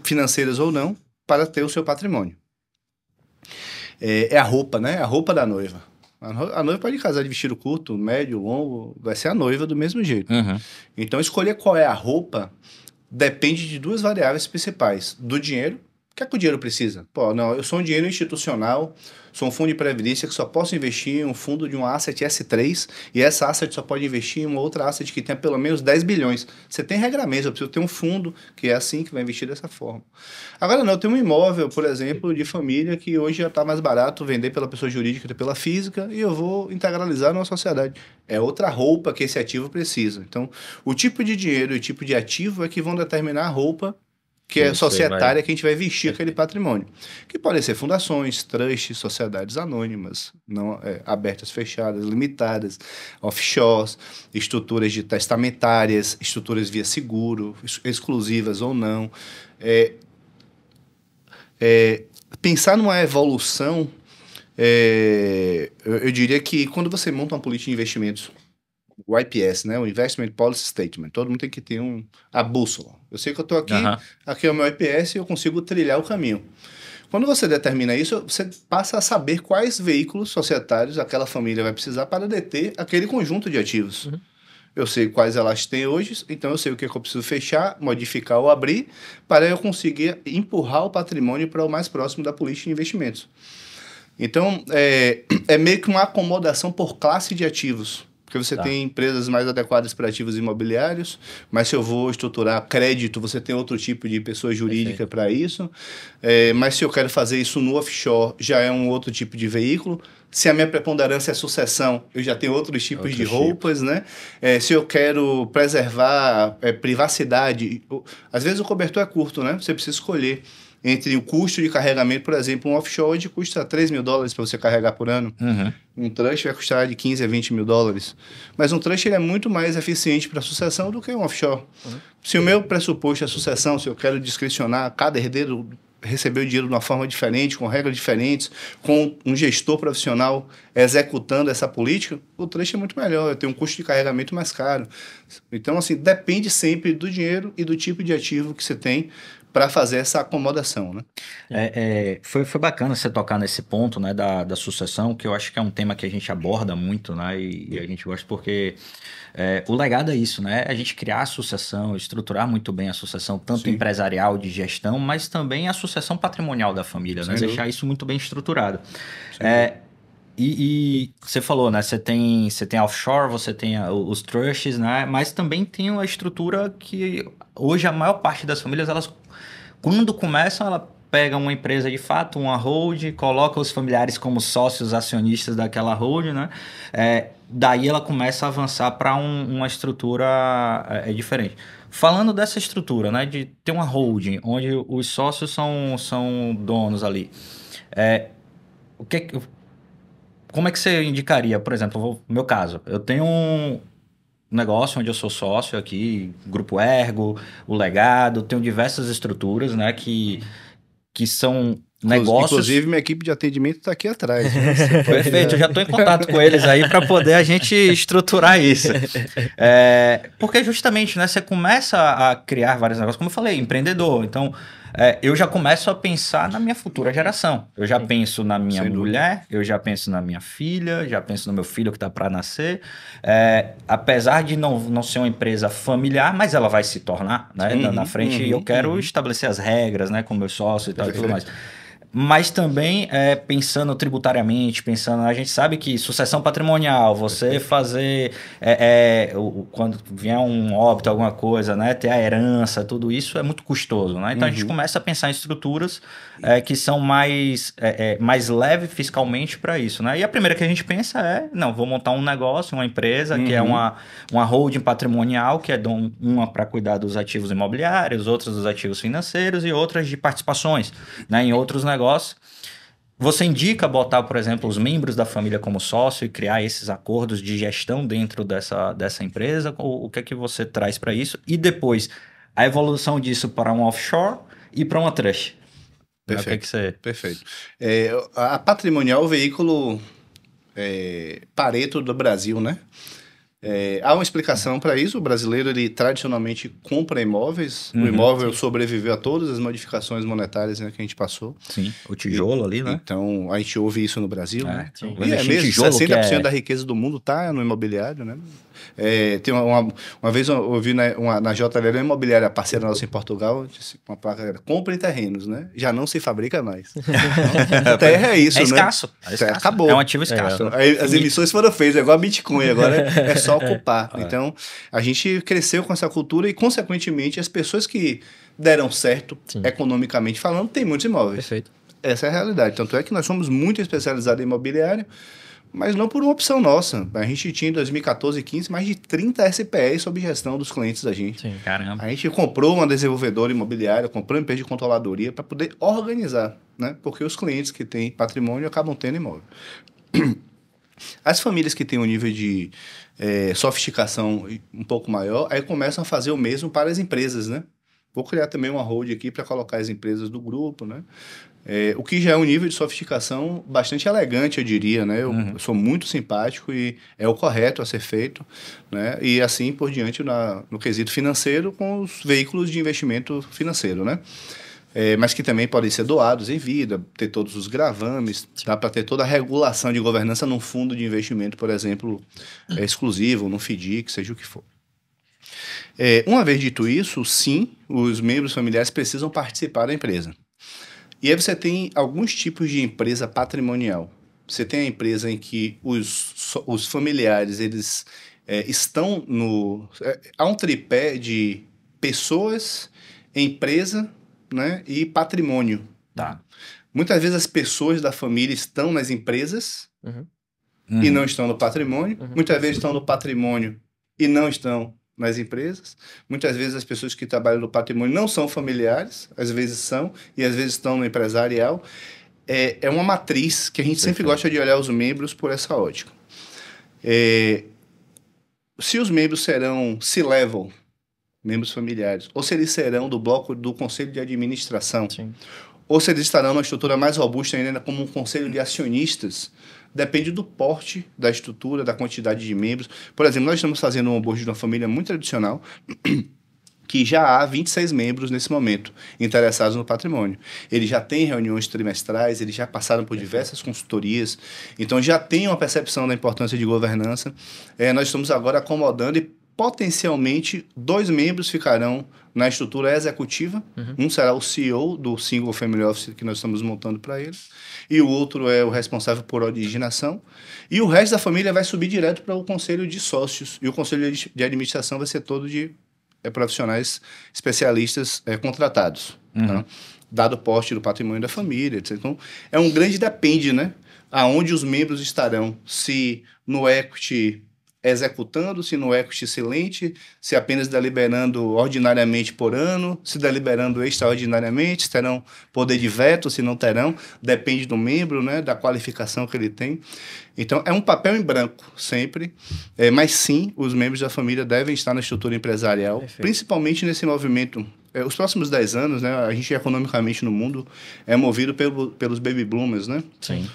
A: financeiras ou não, para ter o seu patrimônio. A roupa, né? A roupa da noiva. A noiva pode casar de vestido curto, médio, longo, vai ser a noiva do mesmo jeito.
B: Uhum.
A: Então, escolher qual é a roupa depende de duas variáveis principais. Do dinheiro. O que é que o dinheiro precisa? Não, eu sou um dinheiro institucional, sou um fundo de previdência que só posso investir em um fundo de um asset S3 e essa asset só pode investir em uma outra asset que tenha pelo menos 10 bilhões. Você tem regramento, eu preciso ter um fundo que é assim, que vai investir dessa forma. Agora não, eu tenho um imóvel, por exemplo, de família que hoje já está mais barato vender pela pessoa jurídica do que pela física e eu vou integralizar numa sociedade. É outra roupa que esse ativo precisa. Então, o tipo de dinheiro e o tipo de ativo é que vão determinar a roupa que é societária, que a gente vai vestir aquele patrimônio. Que podem ser fundações, trusts, sociedades anônimas, não, abertas, fechadas, limitadas, offshores, estruturas de testamentárias, estruturas via seguro, exclusivas ou não. Pensar numa evolução, eu diria que quando você monta uma política de investimentos, o IPS, né? O Investment Policy Statement. Todo mundo tem que ter a bússola. Eu sei que eu estou aqui, aqui é o meu IPS e eu consigo trilhar o caminho. Quando você determina isso, você passa a saber quais veículos societários aquela família vai precisar para deter aquele conjunto de ativos. Uhum. Eu sei quais elas têm hoje, então eu sei o que eu preciso fechar, modificar ou abrir para eu conseguir empurrar o patrimônio para o mais próximo da política de investimentos. Então, é meio que uma acomodação por classe de ativos. Porque você tem empresas mais adequadas para ativos imobiliários, mas se eu vou estruturar crédito, você tem outro tipo de pessoa jurídica para isso. Mas se eu quero fazer isso no offshore, já é um outro tipo de veículo. Se a minha preponderância é sucessão, eu já tenho outros tipos de roupas, né? Se eu quero preservar privacidade, às vezes o cobertor é curto, né? Você precisa escolher entre o custo de carregamento, por exemplo, um offshore hoje custa $3.000 para você carregar por ano.
B: Uhum.
A: Um trust vai custar de 15 a 20 mil dólares. Mas um trust ele é muito mais eficiente para a sucessão do que um offshore. Uhum. Se o meu pressuposto é sucessão, se eu quero discricionar, cada herdeiro receber o dinheiro de uma forma diferente, com regras diferentes, com um gestor profissional executando essa política, o trust é muito melhor, eu tenho um custo de carregamento mais caro. Então, assim, depende sempre do dinheiro e do tipo de ativo que você tem para fazer essa acomodação, né?
B: Foi bacana você tocar nesse ponto, né, da sucessão, que eu acho que é um tema que a gente aborda muito, né, e a gente gosta porque o legado é isso, né, a gente criar a sucessão, estruturar muito bem a sucessão, tanto empresarial de gestão, mas também a sucessão patrimonial da família, né, deixar isso muito bem estruturado. E você falou, né? Você tem offshore, você tem os trusts, né? Mas também tem uma estrutura que hoje a maior parte das famílias, elas, quando começam, ela pega uma empresa de fato, uma hold, coloca os familiares como sócios acionistas daquela hold, né? Daí ela começa a avançar para uma estrutura diferente. Falando dessa estrutura, né? De ter uma holding, onde os sócios são donos ali. O que, como é que você indicaria, por exemplo, no meu caso, eu tenho um negócio onde eu sou sócio aqui, Grupo Ergo, o Legado, tenho diversas estruturas, né, que são negócios...
A: Inclusive, minha equipe de atendimento está aqui atrás. Né?
B: Perfeito, eu já estou em contato com eles aí para poder a gente estruturar isso. Porque justamente, né, você começa a criar vários negócios, como eu falei, empreendedor, então... eu já começo a pensar na minha futura geração. Eu já penso na minha mulher, eu já penso na minha filha, já penso no meu filho que está para nascer. Apesar de não ser uma empresa familiar, mas ela vai se tornar, né? Na frente, eu quero estabelecer as regras, né? Com meus sócios e tal e tudo mais. Mas também pensando tributariamente, a gente sabe que sucessão patrimonial, você fazer quando vier um óbito, alguma coisa, né, ter a herança, tudo isso é muito custoso, né? Então a gente começa a pensar em estruturas que são mais leves fiscalmente para isso, né? E a primeira que a gente pensa não, vou montar um negócio, uma empresa que é uma holding patrimonial, que é uma para cuidar dos ativos imobiliários, outras dos ativos financeiros e outras de participações, né, em outros negócios. Você indica botar, por exemplo, os membros da família como sócio e criar esses acordos de gestão dentro dessa empresa? O que é que você traz para isso? E depois, a evolução disso para um offshore e para uma trust.
A: Perfeito. Perfeito. A Patrimonial é o veículo Pareto do Brasil, né? Há uma explicação para isso. O brasileiro, ele tradicionalmente compra imóveis. O imóvel sobreviveu a todas as modificações monetárias, né, que a gente passou.
B: Sim, o tijolo ali, né?
A: Então, a gente ouve isso no Brasil, né?
B: Sim.
A: E mesmo, tijolo, 60% da riqueza do mundo está no imobiliário, né? Tem uma vez eu ouvi na JLL, uma imobiliária parceira nossa em Portugal, disse, uma placa, comprem terrenos, né? Já não se fabrica mais. Então, terra é isso, né?
B: Escasso.
A: Acabou.
B: É um ativo escasso.
A: Aí, as emissões foram feitas, é igual a Bitcoin, agora é só ocupar. Então, a gente cresceu com essa cultura e, consequentemente, as pessoas que deram certo, economicamente falando, têm muitos imóveis.
C: Perfeito.
A: Essa é a realidade. Tanto é que nós somos muito especializados em imobiliário, mas não por uma opção nossa. A gente tinha em 2014 e 2015 mais de 30 SPEs sob gestão dos clientes da gente.
B: Sim, caramba.
A: A gente comprou uma desenvolvedora imobiliária, comprou uma empresa de controladoria para poder organizar, né? Porque os clientes que têm patrimônio acabam tendo imóvel. As famílias que têm um nível de sofisticação um pouco maior, aí começam a fazer o mesmo para as empresas, né? Vou criar também uma hold aqui para colocar as empresas do grupo, né? O que já é um nível de sofisticação bastante elegante, eu diria, né? Eu sou muito simpático e é o correto a ser feito, né? E assim por diante no quesito financeiro com os veículos de investimento financeiro, né? Mas que também podem ser doados em vida, ter todos os gravames, dá para ter toda a regulação de governança num fundo de investimento, por exemplo, exclusivo, num FDIC, seja o que for. Uma vez dito isso, sim, os membros familiares precisam participar da empresa. E aí você tem alguns tipos de empresa patrimonial. Você tem a empresa em que os familiares, eles estão no... há um tripé de pessoas, empresa, né, e patrimônio.
B: Tá.
A: Muitas vezes as pessoas da família estão nas empresas e não estão no patrimônio. Muitas vezes estão no patrimônio e não estão nas empresas. Muitas vezes as pessoas que trabalham no patrimônio não são familiares, às vezes são, e às vezes estão no empresarial. É uma matriz que a gente sempre gosta de olhar os membros por essa ótica. Se os membros serão C-level, membros familiares, ou se eles serão do bloco do conselho de administração, ou se eles estarão numa estrutura mais robusta ainda como um conselho de acionistas, depende do porte da estrutura, da quantidade de membros. Por exemplo, nós estamos fazendo um board de uma família muito tradicional, que já há 26 membros nesse momento interessados no patrimônio. Eles já têm reuniões trimestrais, eles já passaram por diversas consultorias, então já têm uma percepção da importância de governança. Nós estamos agora acomodando e potencialmente 2 membros ficarão na estrutura executiva. Um será o CEO do Single Family Office que nós estamos montando para ele, e o outro é o responsável por originação, e o resto da família vai subir direto para o conselho de sócios, e o conselho de administração vai ser todo de profissionais especialistas contratados, tá? Dado o porte do patrimônio da família, etc. Então, é um grande depende, né? Aonde os membros estarão, se no equity executando, se no equity silente, se apenas deliberando ordinariamente por ano, se deliberando extraordinariamente, se terão poder de veto, se não terão, depende do membro, né, da qualificação que ele tem. Então, é um papel em branco, sempre, mas sim, os membros da família devem estar na estrutura empresarial, principalmente nesse movimento. Os próximos 10 anos, né, a gente economicamente no mundo é movido pelos baby boomers, né?
C: Sim.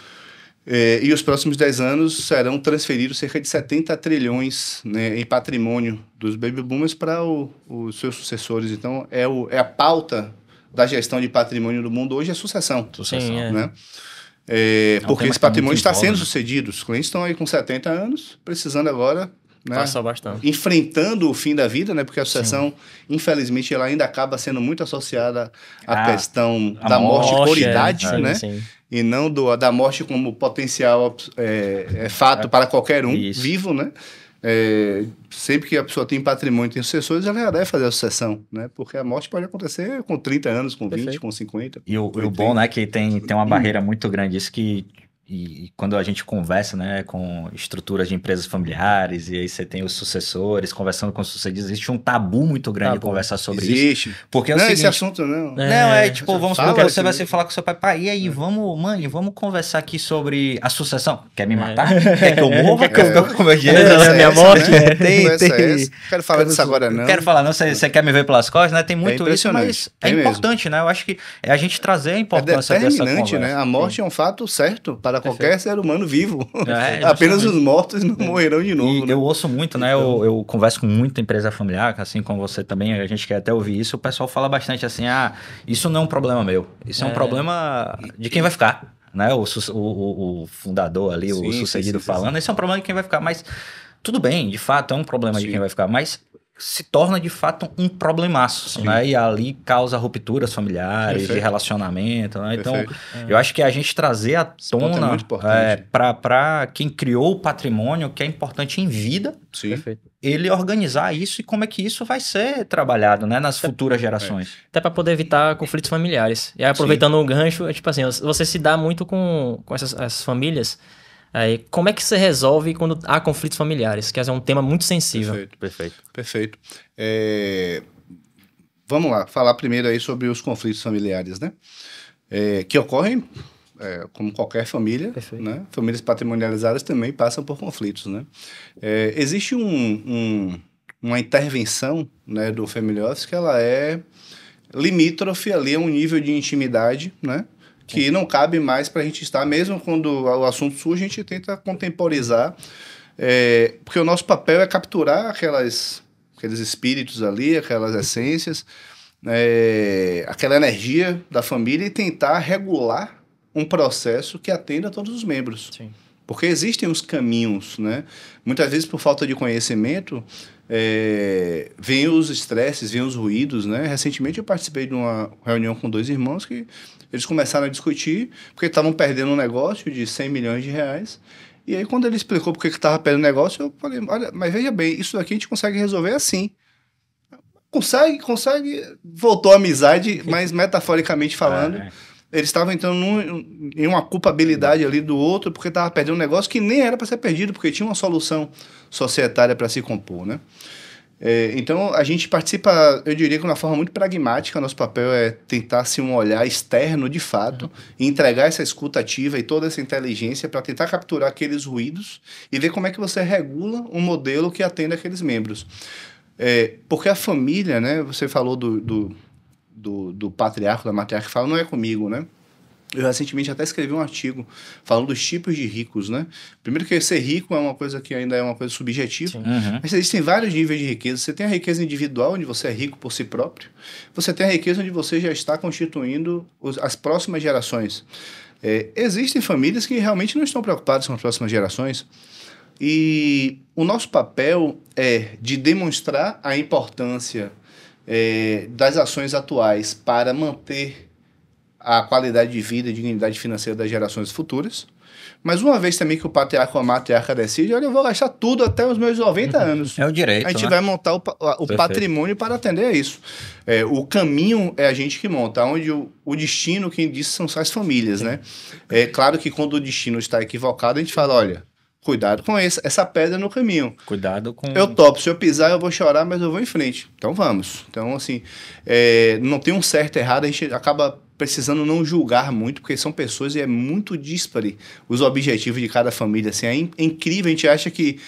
A: E os próximos 10 anos serão transferidos cerca de 70 trilhões, né, em patrimônio dos baby boomers para os seus sucessores. Então, é a pauta da gestão de patrimônio do mundo hoje, é sucessão.
C: Sim,
A: né? Porque esse patrimônio está sendo sucedido. Os clientes estão aí com 70 anos, precisando agora... Né?
C: Passa bastante.
A: Enfrentando o fim da vida, né? Porque a sucessão, infelizmente, ela ainda acaba sendo muito associada à questão da morte por idade, né? Sim. E não da morte como potencial fato para qualquer um vivo, né? Sempre que a pessoa tem patrimônio e tem sucessores, ela deve fazer a sucessão, né? Porque a morte pode acontecer com 30 anos, com 20, com 50.
B: E o bom, né, que tem uma barreira muito grande, isso que... E quando a gente conversa, né, com estruturas de empresas familiares, e aí você tem os sucessores, conversando com os sucedidos, existe um tabu muito grande de conversar sobre isso. Porque é o seguinte,
A: esse assunto não.
B: Tipo, vamos supor que você vai se falar com seu pai, e aí, vamos conversar aqui sobre a sucessão. Quer me matar? Quer que eu morra? Quer que eu fique com meu dinheiro?
C: Minha morte?
A: Quero falar disso agora, não.
B: Quero falar, não, você quer me ver pelas costas, né? Tem muito isso, mas é importante, né? Eu acho que é a gente trazer a importância dessa conversa. É determinante, né?
A: A morte é um fato certo para qualquer ser humano vivo. Apenas os mortos não morrerão de novo.
B: Eu ouço muito, né? Eu converso com muita empresa familiar, assim como você também, a gente quer até ouvir isso. O pessoal fala bastante assim: isso não é um problema meu, isso é um problema de quem vai ficar, né? O fundador ali, o sucedido falando, isso é um problema de quem vai ficar. Mas tudo bem, de fato, é um problema de quem vai ficar, mas se torna de fato um problemaço, né? E ali causa rupturas familiares, de relacionamento, né? Então, eu acho que a gente trazer à tona para quem criou o patrimônio, que é importante em vida, ele organizar isso e como é que isso vai ser trabalhado, né, nas futuras gerações.
C: Até para poder evitar conflitos familiares. E aí, aproveitando o gancho, tipo assim, você se dá muito com essas famílias. Aí, como é que você resolve quando há conflitos familiares? Que é um tema muito sensível.
A: Perfeito. Vamos lá, falar primeiro aí sobre os conflitos familiares, né? Que ocorrem, como qualquer família, né? Famílias patrimonializadas também passam por conflitos, né? Existe uma intervenção, né, do Family Office que ela é limítrofe ali a um nível de intimidade, né? Que não cabe mais para a gente estar, mesmo quando o assunto surge, a gente tenta contemporizar, porque o nosso papel é capturar aqueles espíritos ali, aquelas essências, aquela energia da família e tentar regular um processo que atenda a todos os membros. Sim. Porque existem os caminhos, né? Muitas vezes, por falta de conhecimento, vêm os estresses, vêm os ruídos, né? Recentemente eu participei de uma reunião com 2 irmãos que eles começaram a discutir porque estavam perdendo um negócio de 100 milhões de reais. E aí, quando ele explicou por que estava perdendo o negócio, eu falei, olha, mas veja bem, isso daqui a gente consegue resolver assim. Consegue. Voltou a amizade, mas metaforicamente falando, eles estavam entrando em uma culpabilidade ali do outro porque estava perdendo um negócio que nem era para ser perdido, porque tinha uma solução societária para se compor, né? Então, a gente participa, eu diria que de uma forma muito pragmática. Nosso papel é tentar ser um olhar externo, de fato, e entregar essa escuta ativa e toda essa inteligência para tentar capturar aqueles ruídos e ver como é que você regula um modelo que atenda aqueles membros. Porque a família, né, você falou do patriarca, da matriarca, que fala, não é comigo, né? Eu recentemente até escrevi um artigo falando dos tipos de ricos, né? Primeiro que ser rico é uma coisa que ainda é uma coisa subjetiva, mas existem vários níveis de riqueza. Você tem a riqueza individual, onde você é rico por si próprio. Você tem a riqueza onde você já está constituindo as próximas gerações. Existem famílias que realmente não estão preocupadas com as próximas gerações. E o nosso papel é de demonstrar a importância das ações atuais para manter a qualidade de vida e dignidade financeira das gerações futuras. Mas uma vez também que o patriarca ou a matriarca decide, olha, eu vou gastar tudo até os meus 90 anos.
B: É o direito,
A: A gente
B: né?
A: vai montar o patrimônio para atender a isso. O caminho é a gente que monta, onde o destino, quem disse, são só as famílias, né? É claro que quando o destino está equivocado, a gente fala, olha, cuidado com essa pedra no caminho.
B: Cuidado com...
A: Eu topo, se eu pisar eu vou chorar, mas eu vou em frente. Então vamos. Então, assim, não tem um certo e errado, a gente acaba precisando não julgar muito, porque são pessoas e é muito díspare os objetivos de cada família. Assim, é incrível, a gente acha que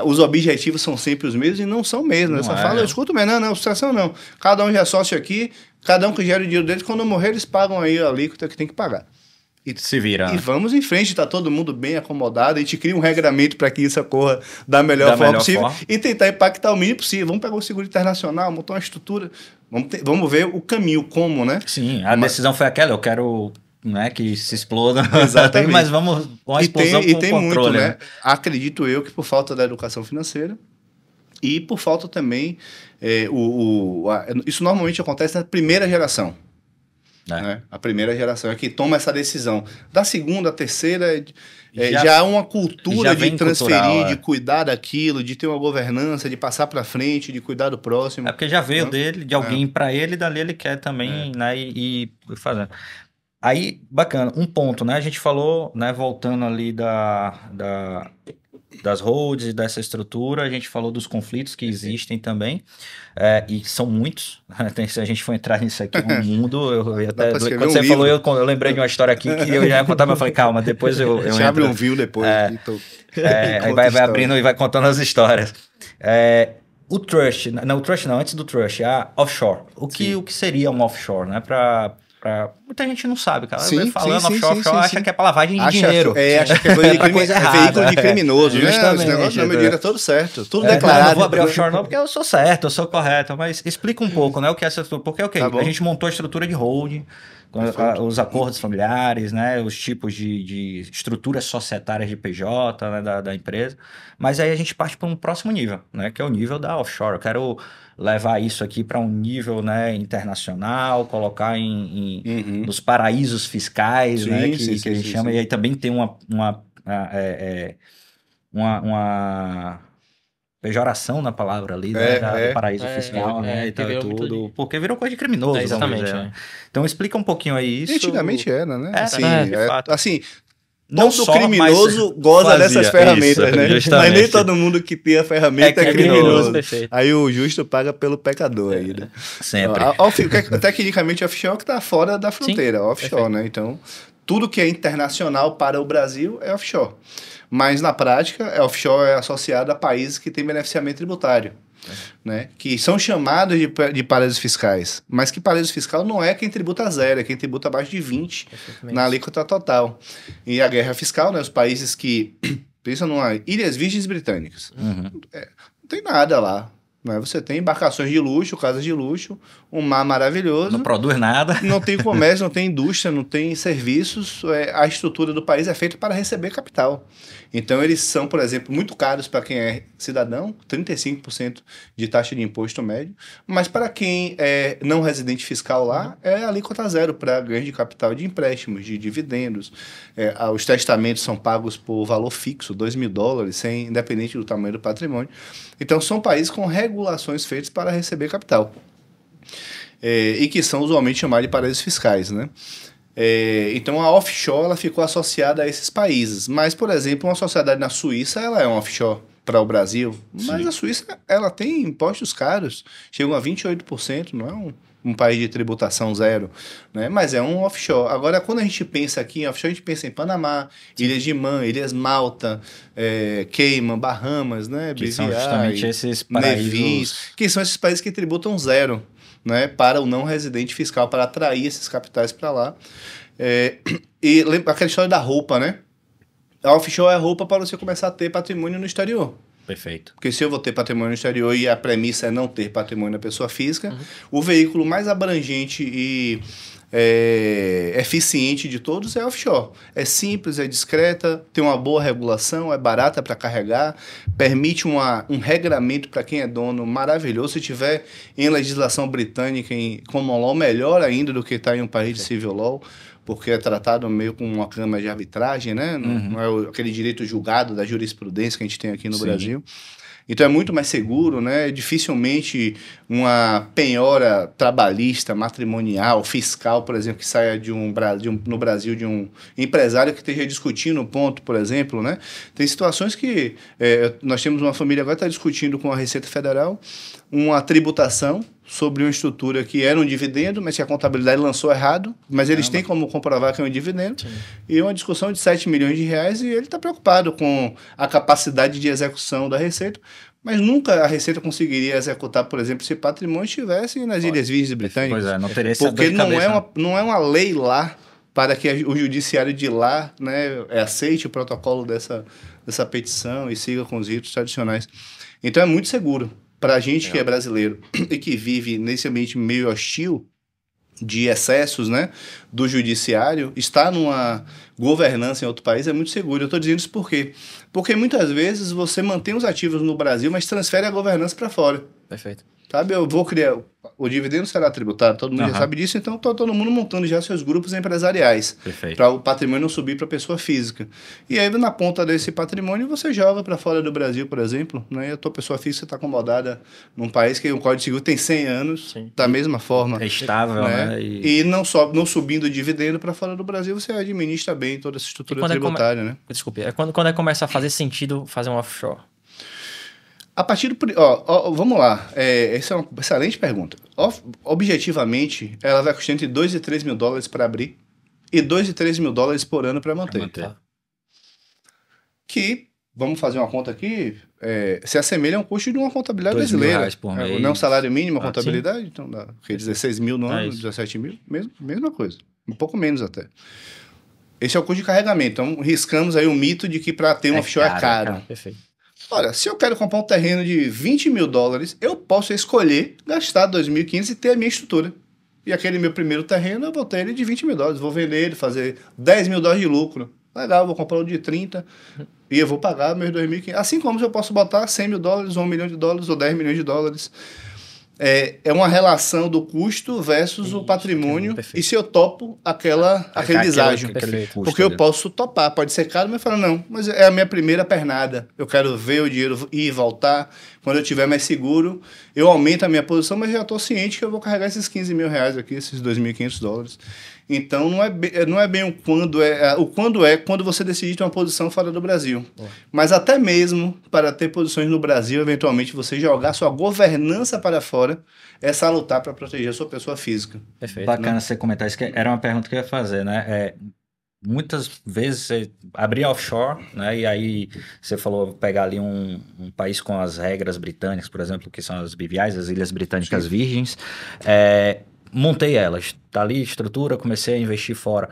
A: os objetivos são sempre os mesmos e não são mesmo. Eu só falo, eu escuto, mas não, sucessão não. Cada um já é sócio aqui, cada um que gera o dinheiro deles, quando morrer eles pagam aí a alíquota que tem que pagar.
B: E se vira.
A: E vamos em frente, está todo mundo bem acomodado, a gente cria um regramento para que isso ocorra da melhor forma possível e tentar impactar o mínimo possível. Vamos pegar o seguro internacional, montar uma estrutura, vamos ver o caminho, como, né?
B: Sim, a decisão foi aquela, eu quero, né, que se exploda,
A: exatamente.
B: Mas vamos uma explosão com
A: tem
B: controle.
A: Muito, né? Acredito eu que por falta da educação financeira e por falta também, isso normalmente acontece na primeira geração. Né? A primeira geração é que toma essa decisão. Da segunda, a terceira, já há uma cultura de transferir, cultural, de cuidar daquilo, de ter uma governança, de passar para frente, de cuidar do próximo.
B: É porque já veio dele, de alguém para ele, dali ele quer também, né, e fazendo. Aí, bacana, um ponto, né, a gente falou, né, voltando ali das holds e dessa estrutura, a gente falou dos conflitos que existem também, e são muitos, se a gente for entrar nisso aqui, no mundo, quando você falou, eu lembrei de uma história aqui que eu já ia contar, mas eu falei, calma, depois eu
A: entro. Abre um vinho depois.
B: Aí vai abrindo e vai contando as histórias. O trust, não, antes do trust, a offshore. O que seria um offshore, né, muita gente não sabe, cara.
A: Sim,
B: falando offshore, acha que é pra lavagem de dinheiro.
A: Acha que é coisa errada. Veículo de criminoso.
B: Justamente.
A: Esse negócio, meu dinheiro é todo certo. Tudo declarado.
B: Eu não vou abrir offshore não, porque eu sou certo, eu sou correto. Mas explica um pouco, né, o que é essa estrutura. Porque, a gente montou a estrutura de holding, os acordos familiares, né, os tipos de estruturas societárias de PJ, né, da empresa. Mas aí a gente parte para um próximo nível, né, que é o nível da offshore. Eu quero levar isso aqui para um nível, né, internacional, colocar nos paraísos fiscais, né, que a gente chama. E aí também tem uma pejoração na palavra ali, né, do paraíso fiscal, né, e tal e tudo, porque virou coisa de criminoso.
C: Exatamente.
B: Então explica um pouquinho aí isso.
A: Antigamente era, né?
B: Assim,
A: não todo criminoso goza dessas ferramentas, isso, né? Justamente. Mas nem todo mundo que tem a ferramenta é criminoso. Aí o justo paga pelo pecador aí, né?
B: Sempre.
A: Tecnicamente, offshore que está fora da fronteira, offshore, né? Então, tudo que é internacional para o Brasil é offshore. Mas, na prática, offshore é associado a países que têm beneficiamento tributário. Né? Que são chamados de paraísos fiscais, mas que paraíso fiscal não é quem tributa zero, é quem tributa abaixo de 20 na alíquota total. E a guerra fiscal, né? Os países que pensam numa Ilhas Virgens Britânicas, não tem nada lá. Né? Você tem embarcações de luxo, casas de luxo, um mar maravilhoso.
B: Não produz nada.
A: Não tem comércio, não tem indústria, não tem serviços. A estrutura do país é feita para receber capital. Então, eles são, por exemplo, muito caros para quem é cidadão, 35% de taxa de imposto médio. Mas para quem é não residente fiscal lá, é alíquota zero para ganho de capital de empréstimos, de dividendos. Os testamentos são pagos por valor fixo, $2.000, independente do tamanho do patrimônio. Então, são países com regulações feitas para receber capital. E que são usualmente chamados de paraísos fiscais, né? Então, a offshore ela ficou associada a esses países. Mas, por exemplo, uma sociedade na Suíça ela é um offshore para o Brasil. Mas Sim. A Suíça ela tem impostos caros, chegam a 28%, não é um país de tributação zero, né? Mas é um offshore. Agora, quando a gente pensa aqui em offshore, a gente pensa em Panamá, Sim. Ilhas de Man, Ilhas Malta, Cayman, Bahamas, né?
B: Que são justamente esses paraísos...
A: Nevis, que são esses países que tributam zero, né, para o não residente fiscal, para atrair esses capitais para lá. E lembra aquela história da roupa, né? A offshore é a roupa para você começar a ter patrimônio no exterior.
B: Perfeito.
A: Porque se eu vou ter patrimônio no exterior e a premissa é não ter patrimônio na pessoa física, o veículo mais abrangente e eficiente de todos é offshore. É simples, é discreta, tem uma boa regulação, é barata para carregar, permite um regramento para quem é dono maravilhoso. Se tiver em legislação britânica, em common law, melhor ainda do que está em um país de civil law, porque é tratado meio com uma cama de arbitragem, né? Não é aquele direito julgado da jurisprudência que a gente tem aqui no Brasil. Então é muito mais seguro, né? Dificilmente uma penhora trabalhista, matrimonial, fiscal, por exemplo, que saia no Brasil de um empresário que esteja discutindo o ponto, por exemplo, né? Tem situações que nós temos uma família agora que está discutindo com a Receita Federal uma tributação sobre uma estrutura que era um dividendo, mas que a contabilidade lançou errado, mas eles têm como comprovar que é um dividendo. Sim. E uma discussão de 7 milhões de reais e ele está preocupado com a capacidade de execução da Receita, mas nunca a Receita conseguiria executar, por exemplo, se patrimônio estivesse nas Ilhas Virgens Britânicas.
B: Pois é, não teria essa
A: porque não é uma lei lá para que o judiciário de lá, né, aceite o protocolo dessa petição e siga com os ritos tradicionais. Então é muito seguro. Para a gente que é brasileiro e que vive nesse ambiente meio hostil de excessos, né, do judiciário, estar numa governança em outro país é muito seguro. Eu estou dizendo isso por quê? Porque muitas vezes você mantém os ativos no Brasil, mas transfere a governança para fora.
C: Perfeito.
A: Sabe, eu vou criar... O dividendo será tributado, todo mundo já sabe disso, então está todo mundo montando já seus grupos empresariais para o patrimônio não subir para a pessoa física. E aí, na ponta desse patrimônio, você joga para fora do Brasil, por exemplo, né? E a tua pessoa física está acomodada num país que o Código Civil tem 100 anos, sim, da mesma forma.
B: É estável, né?
A: E não subindo o dividendo para fora do Brasil, você administra bem toda essa estrutura tributária, né?
C: Desculpe, quando começa a fazer sentido fazer um offshore?
A: A partir do... vamos lá. Essa é uma excelente pergunta. Objetivamente, ela vai custar entre 2 e 3 mil dólares para abrir e 2 e 3 mil dólares por ano para manter. Que, vamos fazer uma conta aqui, se assemelha a um custo de uma contabilidade brasileira.
B: R$2.000 por mês.
A: Não é um salário mínimo a contabilidade?
C: Sim.
A: Então dá 16 mil no ano, 17 mil, mesma coisa. Um pouco menos até. Esse é o custo de carregamento. Então, riscamos aí o mito de que para ter um offshore é caro.
C: Perfeito.
A: Ora, se eu quero comprar um terreno de 20 mil dólares, eu posso escolher gastar 2.500 e ter a minha estrutura. E aquele meu primeiro terreno, eu vou ter ele de 20 mil dólares. Vou vender ele, fazer 10 mil dólares de lucro. Legal, vou comprar o de 30 e eu vou pagar meus 2.500. Assim como eu posso botar 100 mil dólares, ou 1 milhão de dólares, ou 10 milhões de dólares. É uma relação do custo versus o patrimônio e se eu topo aquele deságio. Porque eu posso topar, pode ser caro, mas eu falo, não, mas é a minha primeira pernada. Eu quero ver o dinheiro ir e voltar. Quando eu estiver mais seguro, eu aumento a minha posição, mas já estou ciente que eu vou carregar esses 15 mil reais aqui, esses 2.500 dólares. Então, não é bem o quando quando você decide ter uma posição fora do Brasil. Mas até mesmo para ter posições no Brasil, eventualmente você jogar sua governança para fora é salutar para proteger a sua pessoa física.
B: Perfeito. Bacana você comentar isso, que era uma pergunta que eu ia fazer, né? Muitas vezes você abria offshore, né? E aí você falou pegar ali um país com as regras britânicas, por exemplo, que são as BVIs, as Ilhas Britânicas Virgens. Montei elas, tá ali estrutura, comecei a investir fora.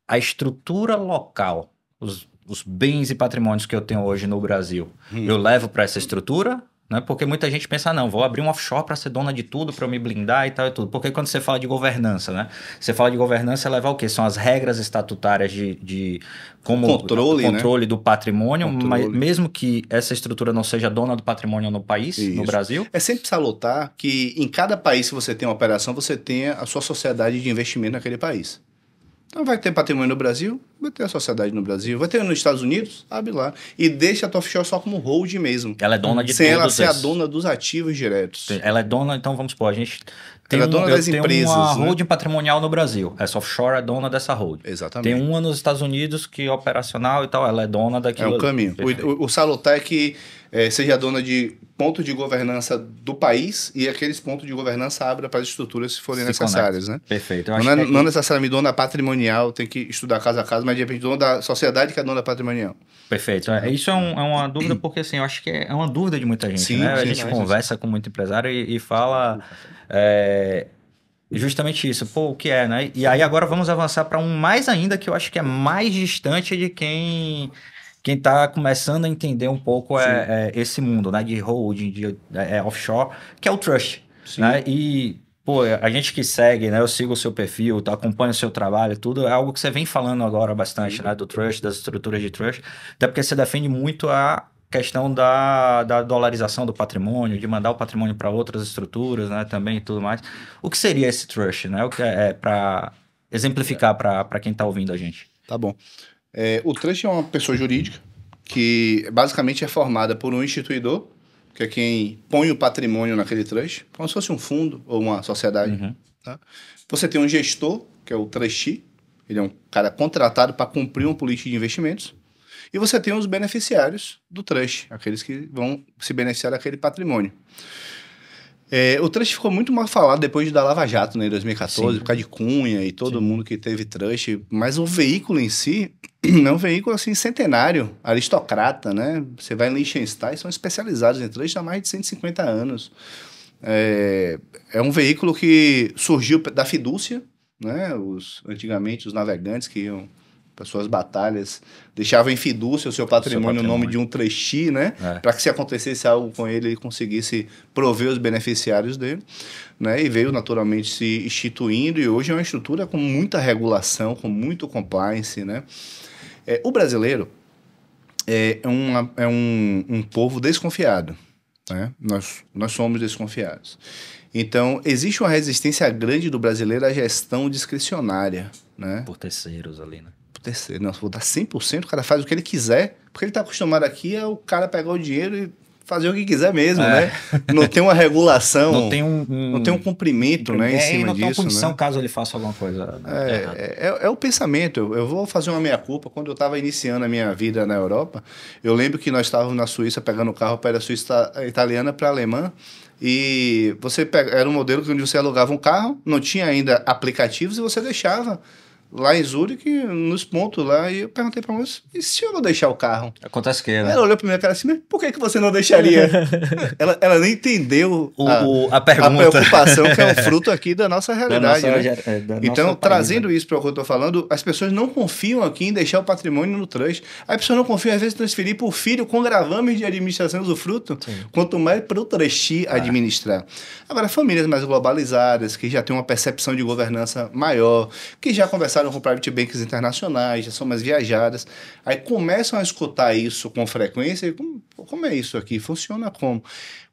B: A estrutura local, os bens e patrimônios que eu tenho hoje no Brasil, eu levo para essa estrutura, né? Porque muita gente pensa, não, vou abrir um offshore para ser dona de tudo, para eu me blindar e tal e tudo. Porque quando você fala de governança, né? Você fala de governança, levar o quê? São as regras estatutárias de como controle, né? Do patrimônio, mas mesmo que essa estrutura não seja dona do patrimônio no país, no Brasil.
A: É sempre salutar que em cada país que você tem uma operação, você tenha a sua sociedade de investimento naquele país. Então vai ter patrimônio no Brasil, vai ter a sociedade no Brasil, vai ter nos Estados Unidos, abre lá. E deixa a tua offshore só como hold mesmo.
B: Ela é dona de
A: sem ela ser a dona dos ativos diretos.
B: Ela é dona, então vamos supor, a gente
A: ela é dona das empresas.
B: Tem uma holding patrimonial no Brasil. Essa offshore é dona dessa holding.
A: Exatamente.
B: Tem uma nos Estados Unidos que é operacional e tal, ela é dona daquilo.
A: É um caminho. O salutar é que seja dona de ponto de governança do país e aqueles pontos de governança abra para as estruturas se forem necessárias, né?
B: Perfeito.
A: Não necessariamente dona patrimonial, tem que estudar caso a caso, mas de repente dona da sociedade que é dona patrimonial.
B: Perfeito. Isso é uma dúvida porque assim, eu acho que é uma dúvida de muita gente, né? A gente conversa com muito empresário e fala justamente isso. Pô, o que é, né? E aí agora vamos avançar para um mais ainda que eu acho que é mais distante de quem está começando a entender um pouco esse mundo, né, de holding, de offshore, que é o trust. Né? E Pô, a gente que segue, né? Eu sigo o seu perfil, acompanho o seu trabalho, tudo, é algo que você vem falando agora bastante, né? Do trust, das estruturas de trust, até porque você defende muito a questão da dolarização do patrimônio, de mandar o patrimônio para outras estruturas, né? Também e tudo mais. O que seria esse trust, né? O que é para exemplificar para quem está ouvindo a gente?
A: Tá bom. O trust é uma pessoa jurídica que basicamente é formada por um instituidor, que é quem põe o patrimônio naquele trust, como se fosse um fundo ou uma sociedade.
B: Uhum.
A: Tá? Você tem um gestor, que é o trustee, ele é um cara contratado para cumprir uma política de investimentos, e você tem os beneficiários do trust, aqueles que vão se beneficiar daquele patrimônio. O trust ficou muito mal falado depois da Lava Jato, né, em 2014, por causa de Cunha e todo mundo que teve trust, mas o veículo em si é um veículo assim centenário, aristocrata, né? Você vai em Liechtenstein, são especializados em trust há mais de 150 anos. É um veículo que surgiu da fidúcia, né? Antigamente os navegantes que iam para suas batalhas deixavam em fidúcia o seu patrimônio no nome de um trustee, né? Para que se acontecesse algo com ele, ele conseguisse prover os beneficiários dele, né? E veio naturalmente se instituindo, e hoje é uma estrutura com muita regulação, com muito compliance, né? O brasileiro é um povo desconfiado, né? Nós somos desconfiados. Então, existe uma resistência grande do brasileiro à gestão discricionária, né?
B: Por terceiros ali, né?
A: Por terceiro. Não, se vou dar 100%, o cara faz o que ele quiser, porque ele está acostumado aqui o cara pegar o dinheiro e fazer o que quiser mesmo, né? Não tem uma regulação, não tem um cumprimento, né, em cima
B: não
A: disso.
B: Tem uma punição,
A: né?
B: Caso ele faça alguma coisa
A: É o pensamento. Eu vou fazer uma meia-culpa. Quando eu estava iniciando a minha vida na Europa, eu lembro que nós estávamos na Suíça pegando o carro para a Suíça italiana para a alemã, e era um modelo onde você alugava um carro, não tinha ainda aplicativos, e você deixava lá em Zurique, nos pontos lá, e eu perguntei pra moça, e se eu não deixar o carro?
B: Acontece que, né?
A: Ela olhou pra minha cara assim, mas por que você não deixaria? ela nem entendeu a preocupação, que é um fruto aqui da nossa realidade, né? Então, trazendo isso para o que eu tô falando, as pessoas não confiam aqui em deixar o patrimônio no trust. As pessoas não confiam, às vezes, em transferir para o filho com gravames de administração usufruto, quanto mais para o trustee administrar. Agora, famílias mais globalizadas, que já têm uma percepção de governança maior, que já conversaram com private banks internacionais, já são mais viajadas, aí começam a escutar isso com frequência, e como é isso aqui? Funciona como?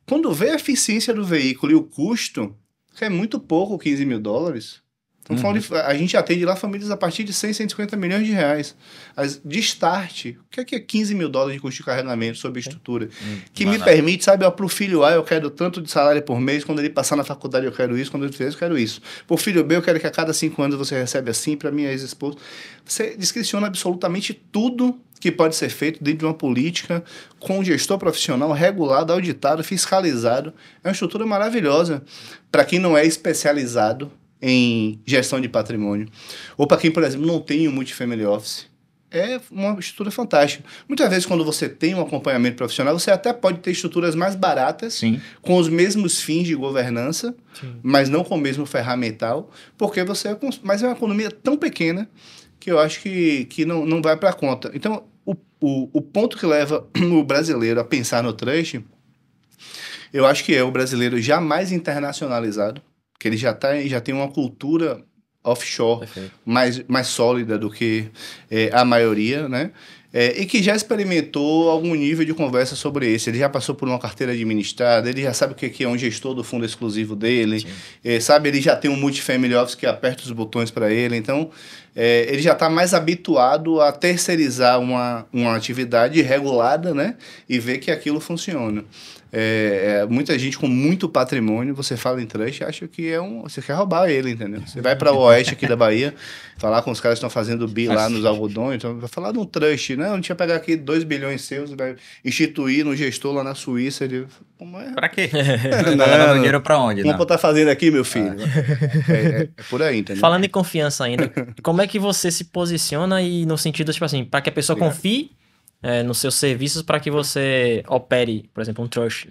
A: Quando vê a eficiência do veículo e o custo, que é muito pouco, 15 mil dólares, a gente atende lá famílias a partir de 100, 150 milhões de reais. De start, o que é 15 mil dólares de custo de carregamento sobre a estrutura? Que me permite, sabe, para o filho A eu quero tanto de salário por mês, quando ele passar na faculdade eu quero isso, quando ele fizer eu quero isso. Para o filho B eu quero que a cada 5 anos você recebe assim, para minha ex-esposa. Você discriciona absolutamente tudo que pode ser feito dentro de uma política com um gestor profissional regulado, auditado, fiscalizado. É uma estrutura maravilhosa para quem não é especializado em gestão de patrimônio, ou para quem, por exemplo, não tem um multifamily office. É uma estrutura fantástica. Muitas vezes, quando você tem um acompanhamento profissional, você até pode ter estruturas mais baratas,
B: Sim.
A: com os mesmos fins de governança, mas não com o mesmo ferramental, porque mas é uma economia tão pequena que eu acho que não vai para a conta. Então, o ponto que leva o brasileiro a pensar no trust, eu acho que é o brasileiro já mais internacionalizado, que ele já tem uma cultura offshore mais sólida do que a maioria, né? E que já experimentou algum nível de conversa sobre isso. Ele já passou por uma carteira administrada, ele já sabe o que é um gestor do fundo exclusivo dele, sabe? Ele já tem um multifamily office que aperta os botões para ele. Então, ele já está mais habituado a terceirizar uma atividade regulada, né? E ver que aquilo funciona. Muita gente com muito patrimônio, você fala em trust, acha que você quer roubar ele, entendeu? Você vai para o oeste aqui da Bahia, falar com os caras que estão fazendo bi lá nos algodões, então vai falar de um trust, né? A gente vai pegar aqui 2 bilhões seus, vai instituir no gestor lá na Suíça. Como é?
B: Pra quê? Não, dinheiro pra onde?
A: Como tá fazendo aqui, meu filho? É por aí, entendeu?
C: Falando em confiança ainda, como é que você se posiciona e no sentido, tipo assim, para que a pessoa confie nos seus serviços para que você opere, por exemplo, um trust?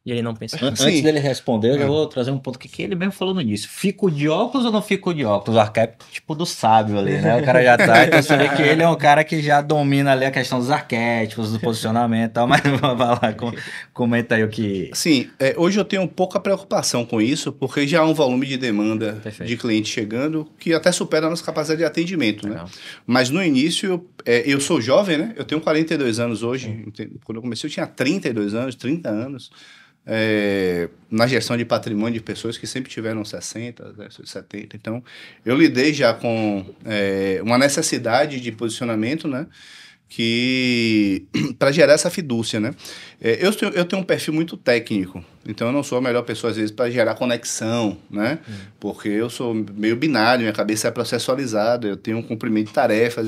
C: E ele não pensou.
B: Antes dele responder, eu já vou trazer um ponto que ele mesmo falou no início. Fico de óculos ou não fico de óculos? O arquétipo tipo do sábio ali, né? O cara já tá. Então você vê que ele é um cara que já domina ali a questão dos arquétipos, do posicionamento e tal. Mas vai lá, comenta aí o que.
A: Sim, hoje eu tenho pouca preocupação com isso, porque já há um volume de demanda de clientes chegando que até supera a nossa capacidade de atendimento, né? Mas no início, eu sou jovem, né? Eu tenho 42 anos hoje. Quando eu comecei, eu tinha 32 anos, 30 anos. Na gestão de patrimônio de pessoas que sempre tiveram 60, 70. Então, eu lidei já com uma necessidade de posicionamento, né? Que para gerar essa fidúcia, né? Eu tenho um perfil muito técnico, então eu não sou a melhor pessoa às vezes para gerar conexão, né? Porque eu sou meio binário, minha cabeça é processualizada, eu tenho um cumprimento de tarefas,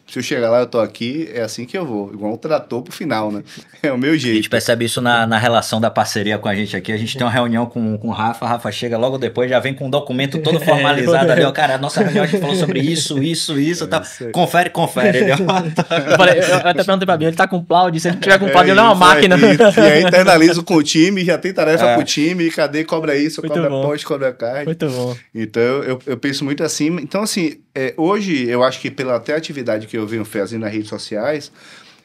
A: se eu chegar lá, eu tô aqui, é assim que eu vou, igual um trator pro final, né? É o meu jeito.
B: A gente percebe isso na relação da parceria com a gente aqui. A gente tem uma reunião com o Rafa chega logo depois, já vem com um documento todo formalizado ali. Cara, a nossa reunião a gente falou sobre isso, tal. Confere.
C: Eu até perguntei pra Bia, ele tá com cloud? Se ele tiver com cloud, ele é uma máquina.
A: E aí internalizo com o time, já tem tarefa pro time, cadê, cobra isso, muito cobra pós, cobra card.
C: Muito bom.
A: Então, eu penso muito assim. Então, assim, hoje, eu acho que pela até atividade que eu venho fazendo nas redes sociais,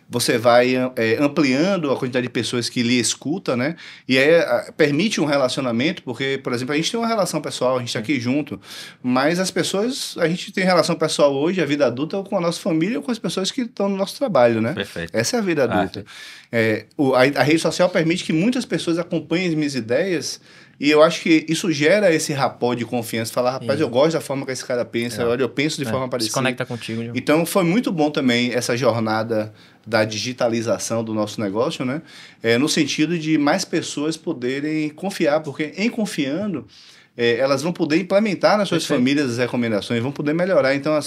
A: você vai ampliando a quantidade de pessoas que lhe escuta, né? E aí permite um relacionamento, porque, por exemplo, a gente tem uma relação pessoal, a gente está aqui junto, mas as pessoas, a gente tem relação pessoal hoje, a vida adulta, ou com a nossa família, ou com as pessoas que estão no nosso trabalho, né?
B: Perfeito.
A: Essa é a vida adulta. A rede social permite que muitas pessoas acompanhem as minhas ideias. E eu acho que isso gera esse rapport de confiança. Falar, rapaz, eu gosto da forma que esse cara pensa, olha, eu penso de forma parecida.
C: Se conecta contigo.
A: Então, foi muito bom também essa jornada da digitalização do nosso negócio, né? No sentido de mais pessoas poderem confiar, porque em confiando, elas vão poder implementar nas suas famílias as recomendações, vão poder melhorar. Então,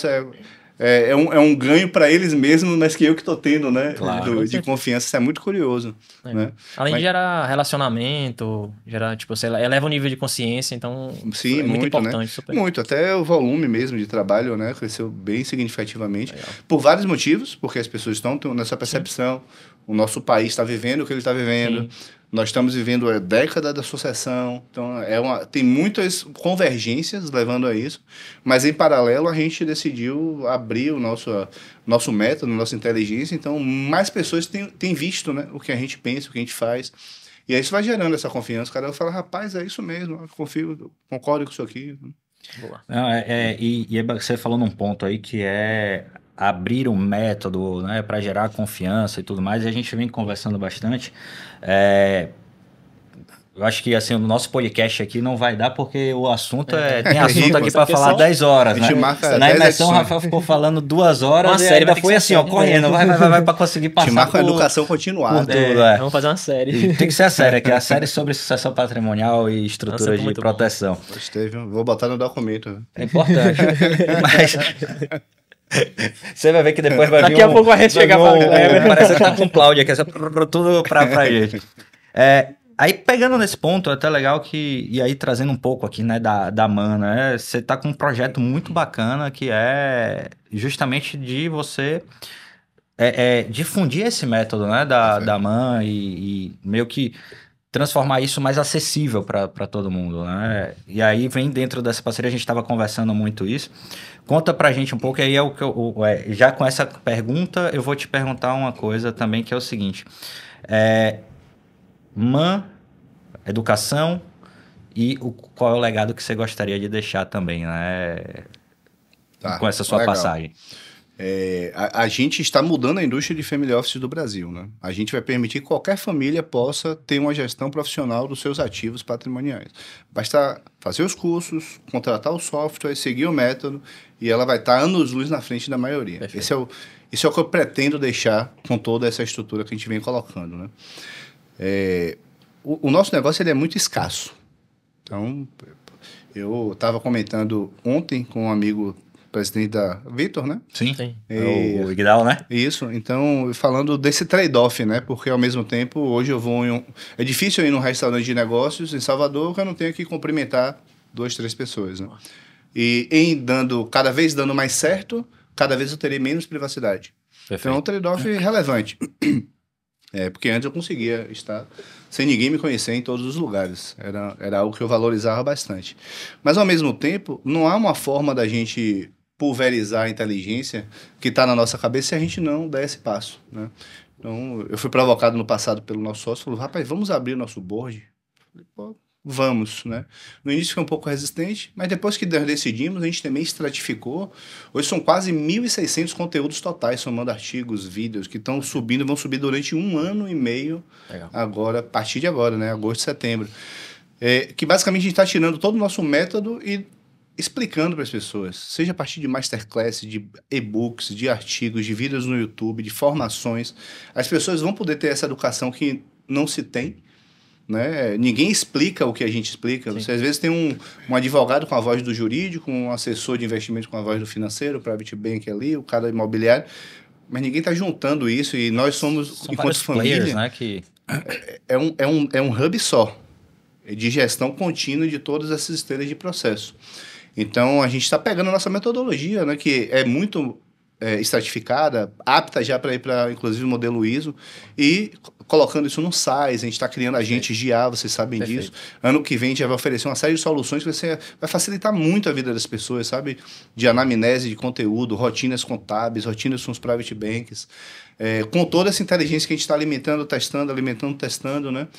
A: é um ganho para eles mesmos, mas que eu que estou tendo, né?
B: Claro,
A: de confiança. Isso é muito curioso. Né?
C: Além de gerar relacionamento, você eleva o nível de consciência, então
A: sim,
C: é muito importante.
A: Né?
C: Super.
A: Muito, até o volume mesmo de trabalho, né? Cresceu bem significativamente. Legal. Por vários motivos, porque as pessoas estão tendo essa percepção. Sim. O nosso país está vivendo o que ele está vivendo. Sim. Nós estamos vivendo a década da sucessão, então tem muitas convergências levando a isso, mas em paralelo a gente decidiu abrir o nosso método, nossa inteligência, então mais pessoas têm visto, né, o que a gente pensa, o que a gente faz, e aí isso vai gerando essa confiança. O cara vai falar, rapaz, é isso mesmo, eu confio, concordo com isso aqui.
B: Boa. Não, e você falou num ponto aí que é abrir um método, né, para gerar confiança e tudo mais, e a gente vem conversando bastante. Eu acho que assim, o nosso podcast aqui não vai dar porque o assunto tem assunto aqui para falar 10 horas, né? Na imersão o Rafael ficou falando 2 horas e ainda foi assim, correndo, vai para conseguir passar.
A: Te marca a educação continuada.
C: Vamos fazer uma série.
B: Tem que ser a série aqui, a série sobre sucessão patrimonial e estrutura de proteção.
A: Vou botar no documento.
B: É importante. Mas você vai ver que depois vai vir
C: daqui a pouco vai chegar pra galera.
B: Parece que tá com Cláudia aqui, tudo pra gente. Aí, pegando nesse ponto, é até legal que... E aí, trazendo um pouco aqui, né, da MAN, né? Você tá com um projeto muito bacana que é justamente de você difundir esse método, né, da MAN e meio que transformar isso mais acessível para todo mundo, né? E aí, vem dentro dessa parceria, a gente estava conversando muito isso. Conta pra gente um pouco, e aí já com essa pergunta, eu vou te perguntar uma coisa também, que é o seguinte... MAN, educação e qual é o legado que você gostaria de deixar também, né? Com essa sua passagem.
A: A gente está mudando a indústria de family office do Brasil, né? A gente vai permitir que qualquer família possa ter uma gestão profissional dos seus ativos patrimoniais. Basta fazer os cursos, contratar o software, seguir o método e ela vai estar anos-luz na frente da maioria. Isso é o que eu pretendo deixar com toda essa estrutura que a gente vem colocando, né? O nosso negócio ele é muito escasso. Então, eu estava comentando ontem com um amigo presidente da Vitor, né?
B: Sim. O Igdal, né?
A: Isso. Então, falando desse trade-off, né? Porque, ao mesmo tempo, hoje eu vou é difícil eu ir num restaurante de negócios em Salvador que eu não tenho que cumprimentar 2, 3 pessoas, né? E cada vez dando mais certo, cada vez eu terei menos privacidade. Perfeito. Então, é um trade-off relevante. Porque antes eu conseguia estar sem ninguém me conhecer em todos os lugares. Era algo que eu valorizava bastante. Mas, ao mesmo tempo, não há uma forma da gente pulverizar a inteligência que está na nossa cabeça se a gente não der esse passo, né? Então, eu fui provocado no passado pelo nosso sócio, falou, rapaz, vamos abrir o nosso board? Eu falei, pô, vamos, né? No início foi um pouco resistente, mas depois que nós decidimos, a gente também estratificou. Hoje são quase 1.600 conteúdos totais, somando artigos, vídeos, que estão subindo, vão subir durante 1 ano e meio, agora, a partir de agora, né? Agosto, setembro. Que basicamente a gente está tirando todo o nosso método e explicando para as pessoas, seja a partir de masterclass, de e-books, de artigos, de vídeos no YouTube, de formações. As pessoas vão poder ter essa educação que não se tem, né? Ninguém explica o que a gente explica. Sim. Você às vezes tem um advogado com a voz do jurídico, um assessor de investimento com a voz do financeiro, o private bank ali, o cara imobiliário, mas ninguém está juntando isso e nós somos, enquanto família,
B: players, né, que...
A: é um hub só de gestão contínua de todas essas esteiras de processo. Então, a gente está pegando a nossa metodologia, né, que é muito estratificada, apta já para ir para, inclusive, o modelo ISO, e colocando isso no SaaS, a gente está criando agentes de IA, vocês sabem disso. Ano que vem a gente vai oferecer uma série de soluções que vai facilitar muito a vida das pessoas, sabe? De anamnese de conteúdo, rotinas contábeis, rotinas com os private banks, com toda essa inteligência que a gente está alimentando, testando, né?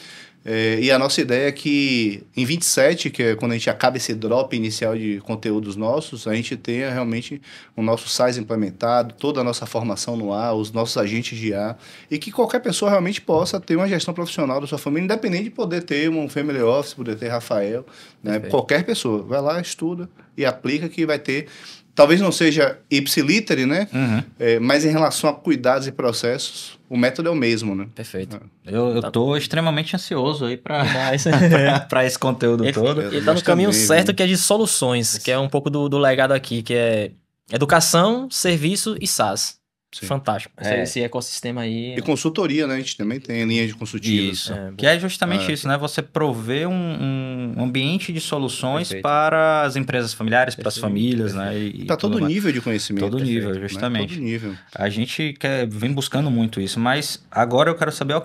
A: E a nossa ideia é que em 27, que é quando a gente acaba esse drop inicial de conteúdos nossos, a gente tenha realmente o nosso SaaS implementado, toda a nossa formação no ar, os nossos agentes de IA, e que qualquer pessoa realmente possa ter uma gestão profissional da sua família, independente de poder ter um family office, poder ter Rafael, né? Qualquer pessoa. Vai lá, estuda e aplica que vai ter... Talvez não seja ipsiliter, né? Uhum. Mas em relação a cuidados e processos, o método é o mesmo, né?
B: Perfeito. Eu tô extremamente ansioso aí para esse conteúdo todo.
C: Ele tá no caminho certo, que é de soluções, que é um pouco do legado aqui, que é educação, serviço e SaaS. Sim. Fantástico. Esse ecossistema aí...
A: E consultoria, né? A gente também tem linha de consultiva.
B: Isso. Que é justamente isso, né? Você prover um ambiente de soluções para as empresas familiares, para as famílias, né?
A: E para todo nível de conhecimento.
B: Todo nível, justamente.
A: Todo nível.
B: A gente vem buscando muito isso, mas agora eu quero saber,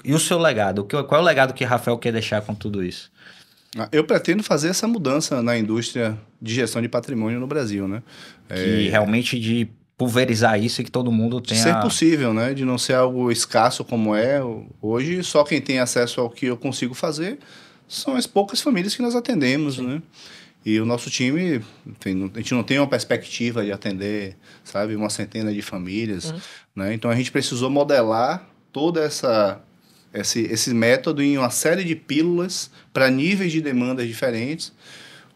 B: e o seu legado? Qual é o legado que Rafael quer deixar com tudo isso?
A: Eu pretendo fazer essa mudança na indústria de gestão de patrimônio no Brasil, né?
B: Que realmente de pulverizar isso e que todo mundo tenha...
A: Ser possível, né? De não ser algo escasso como é hoje. Só quem tem acesso ao que eu consigo fazer são as poucas famílias que nós atendemos, né? E o nosso time, enfim, a gente não tem uma perspectiva de atender, sabe, uma centena de famílias, né? Então a gente precisou modelar toda esse método em uma série de pílulas para níveis de demandas diferentes,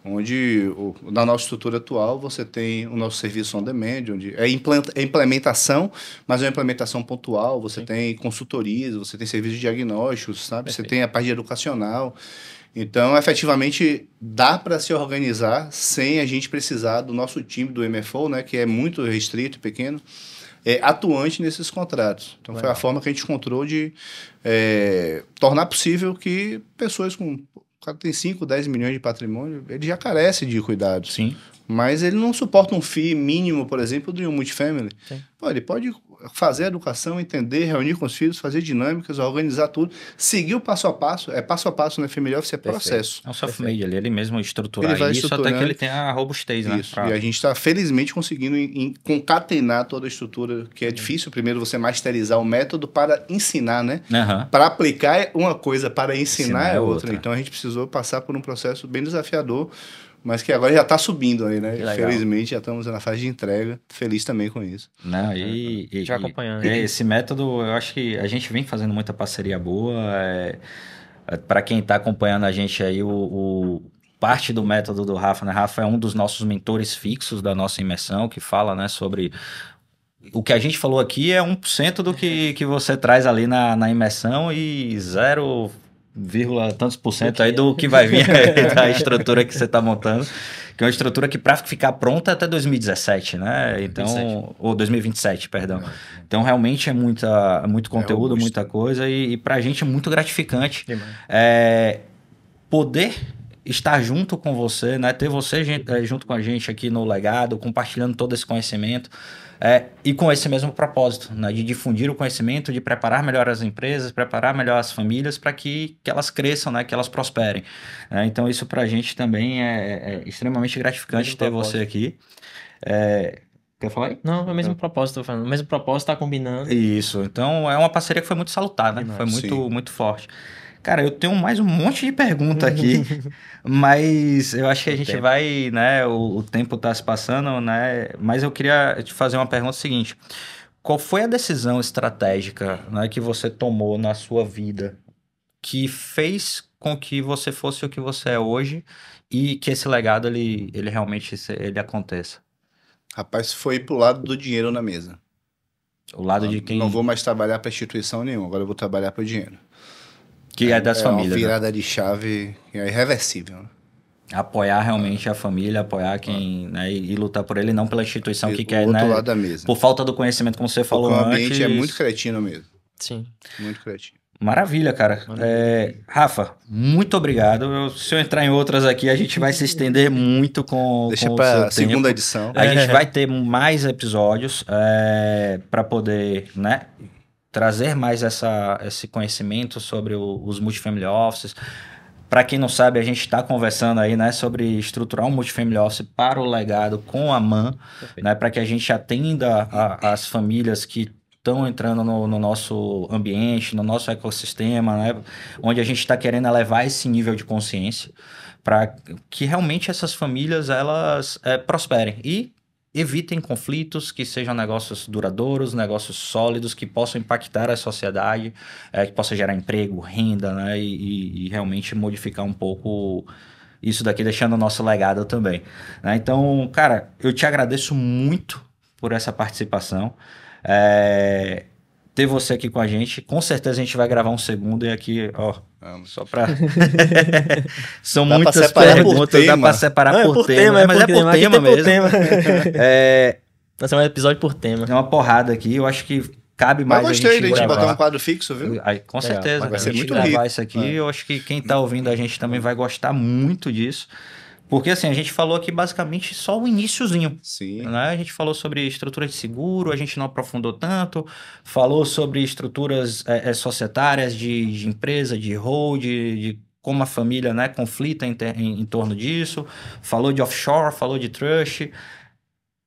A: onde na nossa estrutura atual você tem o nosso serviço on demand, onde é implementação, mas é uma implementação pontual, você tem consultorias, você tem serviço de diagnósticos, sabe? Você tem a parte educacional. Então, efetivamente, dá para se organizar sem a gente precisar do nosso time do MFO, né, que é muito restrito e pequeno, atuante nesses contratos. Então, foi a forma que a gente encontrou de tornar possível que pessoas com... O cara tem 5, 10 milhões de patrimônio, ele já carece de cuidados.
B: Sim.
A: Mas ele não suporta um FII mínimo, por exemplo, de um multifamily. Pô, ele pode fazer a educação, entender, reunir com os filhos, fazer dinâmicas, organizar tudo, seguir o passo a passo. Passo a passo no Family Office, é processo.
B: É um self-made ali, ele mesmo estruturar isso, até que ele tenha a robustez, né?
A: Isso, e a gente está felizmente conseguindo concatenar toda a estrutura, que é difícil. Primeiro você masterizar o método para ensinar, né? Para aplicar uma coisa, para ensinar é outra. Então a gente precisou passar por um processo bem desafiador, mas que agora já está subindo aí, né? Felizmente já estamos na fase de entrega. Feliz também com isso.
B: Não,
C: já acompanhando.
B: Esse método, eu acho que a gente vem fazendo muita parceria boa. Para quem está acompanhando a gente aí, parte do método do Rafa, né? Rafa é um dos nossos mentores fixos da nossa imersão, que fala, né, sobre... O que a gente falou aqui é 1% do que você traz ali na imersão e 0... tantos por cento aí do que vai vir da estrutura que você está montando, que é uma estrutura que para ficar pronta até 2017, né? Então, ou 2027, perdão. Então, realmente é muito conteúdo, muita coisa e para a gente é muito gratificante poder estar junto com você, né? Ter você junto com a gente aqui no Legado, compartilhando todo esse conhecimento. E com esse mesmo propósito, né, de difundir o conhecimento, de preparar melhor as empresas, preparar melhor as famílias para que elas cresçam, né, que elas prosperem. Então isso para a gente também é extremamente gratificante ter você aqui. Quer falar aí?
C: Não, é o mesmo propósito, tô falando. O mesmo propósito tá combinando.
B: Isso, então é uma parceria que foi muito salutar, né? Foi muito forte. Cara, eu tenho mais um monte de pergunta aqui, mas eu acho que a gente vai, né? O tempo tá se passando, né? Mas eu queria te fazer uma pergunta seguinte: qual foi a decisão estratégica, né, que você tomou na sua vida que fez com que você fosse o que você é hoje e que esse legado ele realmente ele aconteça?
A: Rapaz, foi pro lado do dinheiro na mesa.
B: O lado de quem...
A: Não vou mais trabalhar para instituição nenhuma, agora eu vou trabalhar para o dinheiro.
B: Que é das famílias.
A: Uma virada de chave irreversível. Né?
B: Apoiar realmente a família, apoiar quem, né, e lutar por ele, não pela instituição que quer,
A: outro
B: né?
A: lado da mesa.
B: Por falta do conhecimento, como você falou antes.
A: O ambiente é muito cretino mesmo.
C: Sim.
A: Muito cretino.
B: Maravilha, cara. Rafa, muito obrigado. Se eu entrar em outras aqui, a gente vai se estender muito com
A: Deixa
B: com
A: para
B: o
A: a
B: seu
A: segunda
B: tempo.
A: edição.
B: A gente vai ter mais episódios para poder, né, trazer mais esse conhecimento sobre os multifamily offices. Para quem não sabe, a gente está conversando aí, né, sobre estruturar um multifamily office para o legado com a MAN, né, para que a gente atenda as famílias que estão entrando no nosso ambiente, no nosso ecossistema, né, onde a gente está querendo elevar esse nível de consciência para que realmente essas famílias elas prosperem e evitem conflitos, que sejam negócios duradouros, negócios sólidos, que possam impactar a sociedade, que possa gerar emprego, renda, né, e realmente modificar um pouco isso daqui, deixando o nosso legado também. Né? Então, cara, eu te agradeço muito por essa participação. Ter você aqui com a gente, com certeza a gente vai gravar um segundo e aqui, ó, só pra... São
A: dá
B: muitas perguntas, dá pra separar por tema, mas é por tema mesmo.
C: Nós temos um episódio por tema.
B: É uma porrada aqui, eu acho que cabe mais
A: a gente
B: gravar.
A: botar um quadro fixo, viu?
B: Com certeza,
A: vai ser muito
B: gravar
A: rico.
B: Isso aqui, eu acho que quem tá ouvindo a gente também vai gostar muito disso. Porque assim, a gente falou aqui basicamente só o iniciozinho.
A: Sim.
B: Né? A gente falou sobre estrutura de seguro, a gente não aprofundou tanto. Falou sobre estruturas societárias de empresa, de hold, de como a família, né, conflita em torno disso. Falou de offshore, falou de trust.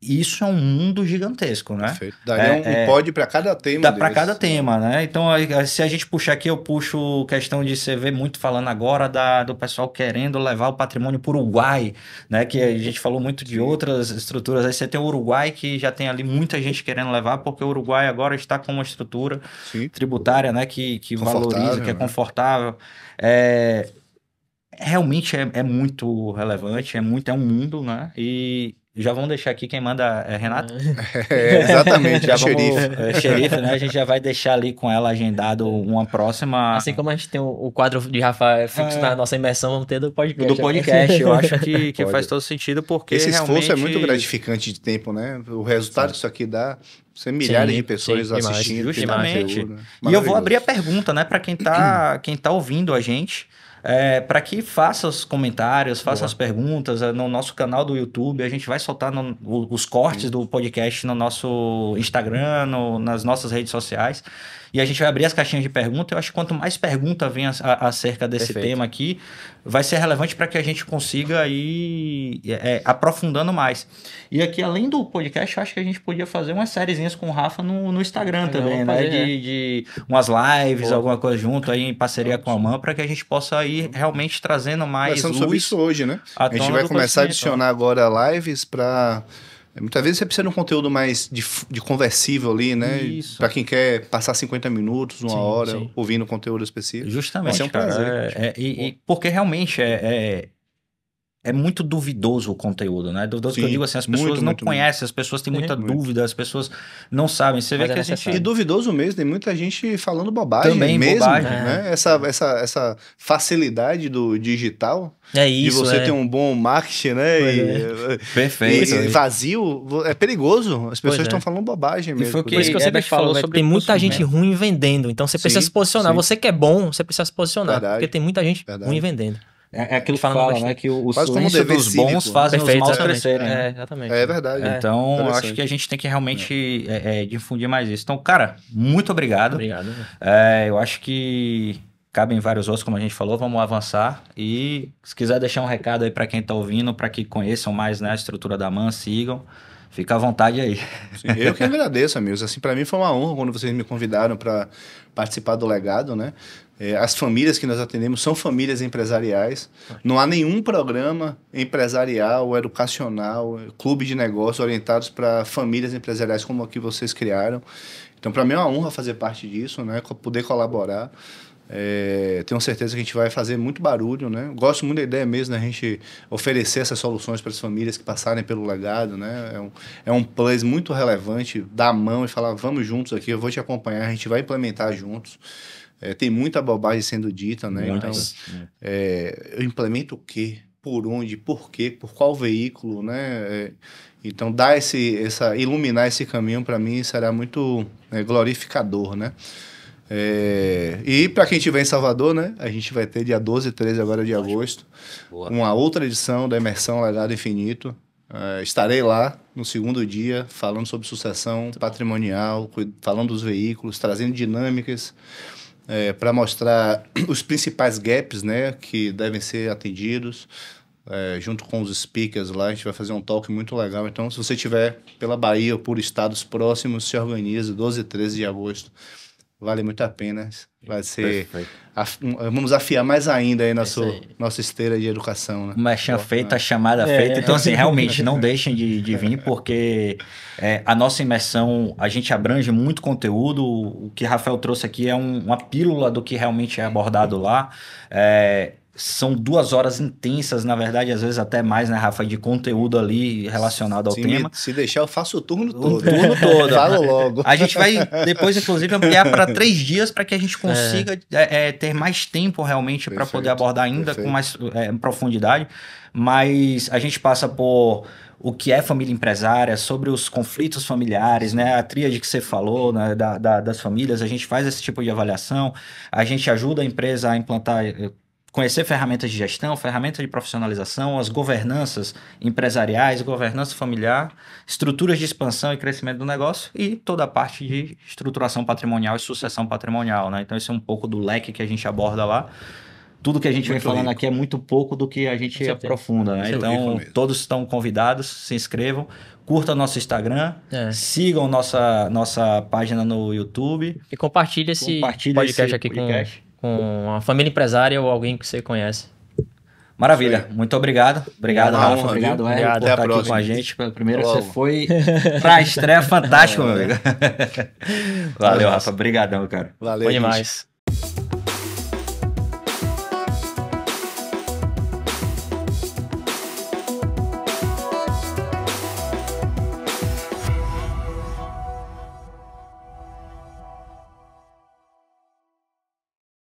B: Isso é um mundo gigantesco, né?
A: Perfeito. Daria um pod para cada tema.
B: Dá para cada tema, né? Então, se a gente puxar aqui, eu puxo questão de você ver muito falando agora do pessoal querendo levar o patrimônio para o Uruguai, né? Que a gente falou muito de outras estruturas. Aí você tem o Uruguai, que já tem ali muita gente querendo levar, porque o Uruguai agora está com uma estrutura tributária, né? Que valoriza, que é confortável. Realmente é muito relevante, é um mundo, né? E já vamos deixar aqui quem manda é Renato.
A: Exatamente,
B: já
A: xerife,
B: né? A gente já vai deixar ali com ela agendado uma próxima.
C: Assim como a gente tem o quadro de Rafa fixo na nossa imersão, vamos ter do podcast.
B: Do podcast, eu acho que faz todo sentido, porque
A: esse esforço
B: realmente...
A: é muito gratificante de tempo, né? O resultado que isso aqui dá, ser milhares de pessoas assistindo.
B: Justamente. Conteúdo, né? E eu vou abrir a pergunta, né, para quem tá ouvindo a gente. Para que faça os comentários, faça as perguntas no nosso canal do YouTube. A gente vai soltar os cortes do podcast no nosso Instagram, nas nossas redes sociais. E a gente vai abrir as caixinhas de pergunta. Eu acho que quanto mais pergunta vem acerca desse tema aqui, vai ser relevante para que a gente consiga ir aprofundando mais. E aqui, além do podcast, eu acho que a gente podia fazer umas sériezinhas com o Rafa no Instagram também, né? De umas lives, alguma coisa junto aí em parceria com a MAN, para que a gente possa ir realmente trazendo mais luz.
A: Conversando sobre isso hoje, né? A gente vai começar a adicionar agora lives para... Muitas vezes você precisa de um conteúdo mais de conversível ali, né? Para quem quer passar 50 minutos, uma hora, ouvindo conteúdo específico.
B: Justamente,
A: vai ser um prazer.
B: Porque realmente é muito duvidoso o conteúdo, né? Duvidoso que eu digo assim, as pessoas não conhecem, as pessoas têm muita dúvida, as pessoas não sabem. Você vê que a gente...
A: E duvidoso mesmo, tem muita gente falando bobagem também mesmo, né? Essa facilidade do digital...
C: isso,
A: de você ter um bom marketing, né?
B: Perfeito.
A: E vazio, é perigoso. As pessoas estão falando bobagem mesmo.
C: Por isso que eu sempre falo, tem muita gente ruim vendendo. Então você precisa se posicionar. Você que é bom, você precisa se posicionar. Porque tem muita gente ruim vendendo.
B: É aquilo que
C: Falando
B: fala,
C: bastante.
B: né? Que o
A: Quase como um
B: silêncio
A: dever
B: dos
A: cívico.
B: bons fazem os
C: Perfeito,
B: maus
C: exatamente.
B: crescerem. Né?
C: Exatamente.
A: É verdade.
B: Então, eu acho
A: Interessante.
B: que a gente tem que realmente difundir mais isso. Então, cara, muito obrigado.
C: Obrigado.
B: Eu acho que cabem vários outros, como a gente falou, vamos avançar. E se quiser deixar um recado aí para quem tá ouvindo, para que conheçam mais, né, a estrutura da MAN, sigam. Fica à vontade aí.
A: Sim, eu que agradeço, amigos. Assim, para mim foi uma honra quando vocês me convidaram para participar do legado, né? As famílias que nós atendemos são famílias empresariais. Não há nenhum programa empresarial, educacional, clube de negócio orientados para famílias empresariais como a que vocês criaram. Então, para mim é uma honra fazer parte disso, né? Poder colaborar. Tenho certeza que a gente vai fazer muito barulho, né? Gosto muito da ideia mesmo da gente oferecer essas soluções para as famílias que passarem pelo legado, né? É um plus muito relevante, dar a mão e falar, vamos juntos aqui, eu vou te acompanhar, a gente vai implementar juntos. Tem muita bobagem sendo dita, né? Então, eu implemento o quê? Por onde? Por quê? Por qual veículo, né? Então, iluminar esse caminho, para mim, será muito glorificador, né? E para quem estiver em Salvador, né? A gente vai ter dia 12 e 13 agora de agosto, uma outra edição da Imersão Legado Infinito. Estarei lá no segundo dia, falando sobre sucessão patrimonial, falando dos veículos, trazendo dinâmicas, para mostrar os principais gaps, né, que devem ser atendidos, junto com os speakers lá. A gente vai fazer um talk muito legal. Então, se você estiver pela Bahia ou por estados próximos, se organize, 12 e 13 de agosto. Vale muito a pena. Vai ser... Vamos afiar mais ainda aí nossa esteira de educação, né?
B: Merchan feita, a chamada feita. Então, assim, realmente, não deixem de vir, porque a nossa imersão, a gente abrange muito conteúdo. O que Rafael trouxe aqui é uma pílula do que realmente é abordado lá. São 2 horas intensas, na verdade, às vezes até mais, né, Rafa, de conteúdo ali relacionado ao tema.
A: Se deixar, eu faço o turno todo.
B: O turno todo.
A: Falo logo.
B: A gente vai depois, inclusive, ampliar para 3 dias para que a gente consiga ter mais tempo realmente para poder abordar ainda com mais profundidade. Mas a gente passa por o que é família empresária, sobre os conflitos familiares, né? A tríade que você falou, né? das famílias, a gente faz esse tipo de avaliação, a gente ajuda a empresa a implantar... Conhecer ferramentas de gestão, ferramentas de profissionalização, as governanças empresariais, governança familiar, estruturas de expansão e crescimento do negócio e toda a parte de estruturação patrimonial e sucessão patrimonial, né? Então, esse é um pouco do leque que a gente aborda lá. Tudo que a gente vem falando aqui é muito pouco do que a gente aprofunda, né? Então, todos estão convidados, se inscrevam, curtam nosso Instagram, sigam nossa página no YouTube.
C: E compartilhe esse podcast aqui com a família empresária ou alguém que você conhece.
B: Maravilha, muito obrigado. Obrigado, Rafa. Obrigado, por estar aqui com a gente. Pela primeira, você foi para a estreia fantástico, meu amigo. Valeu, Rafa. Obrigadão, cara.
A: Valeu
C: Foi demais.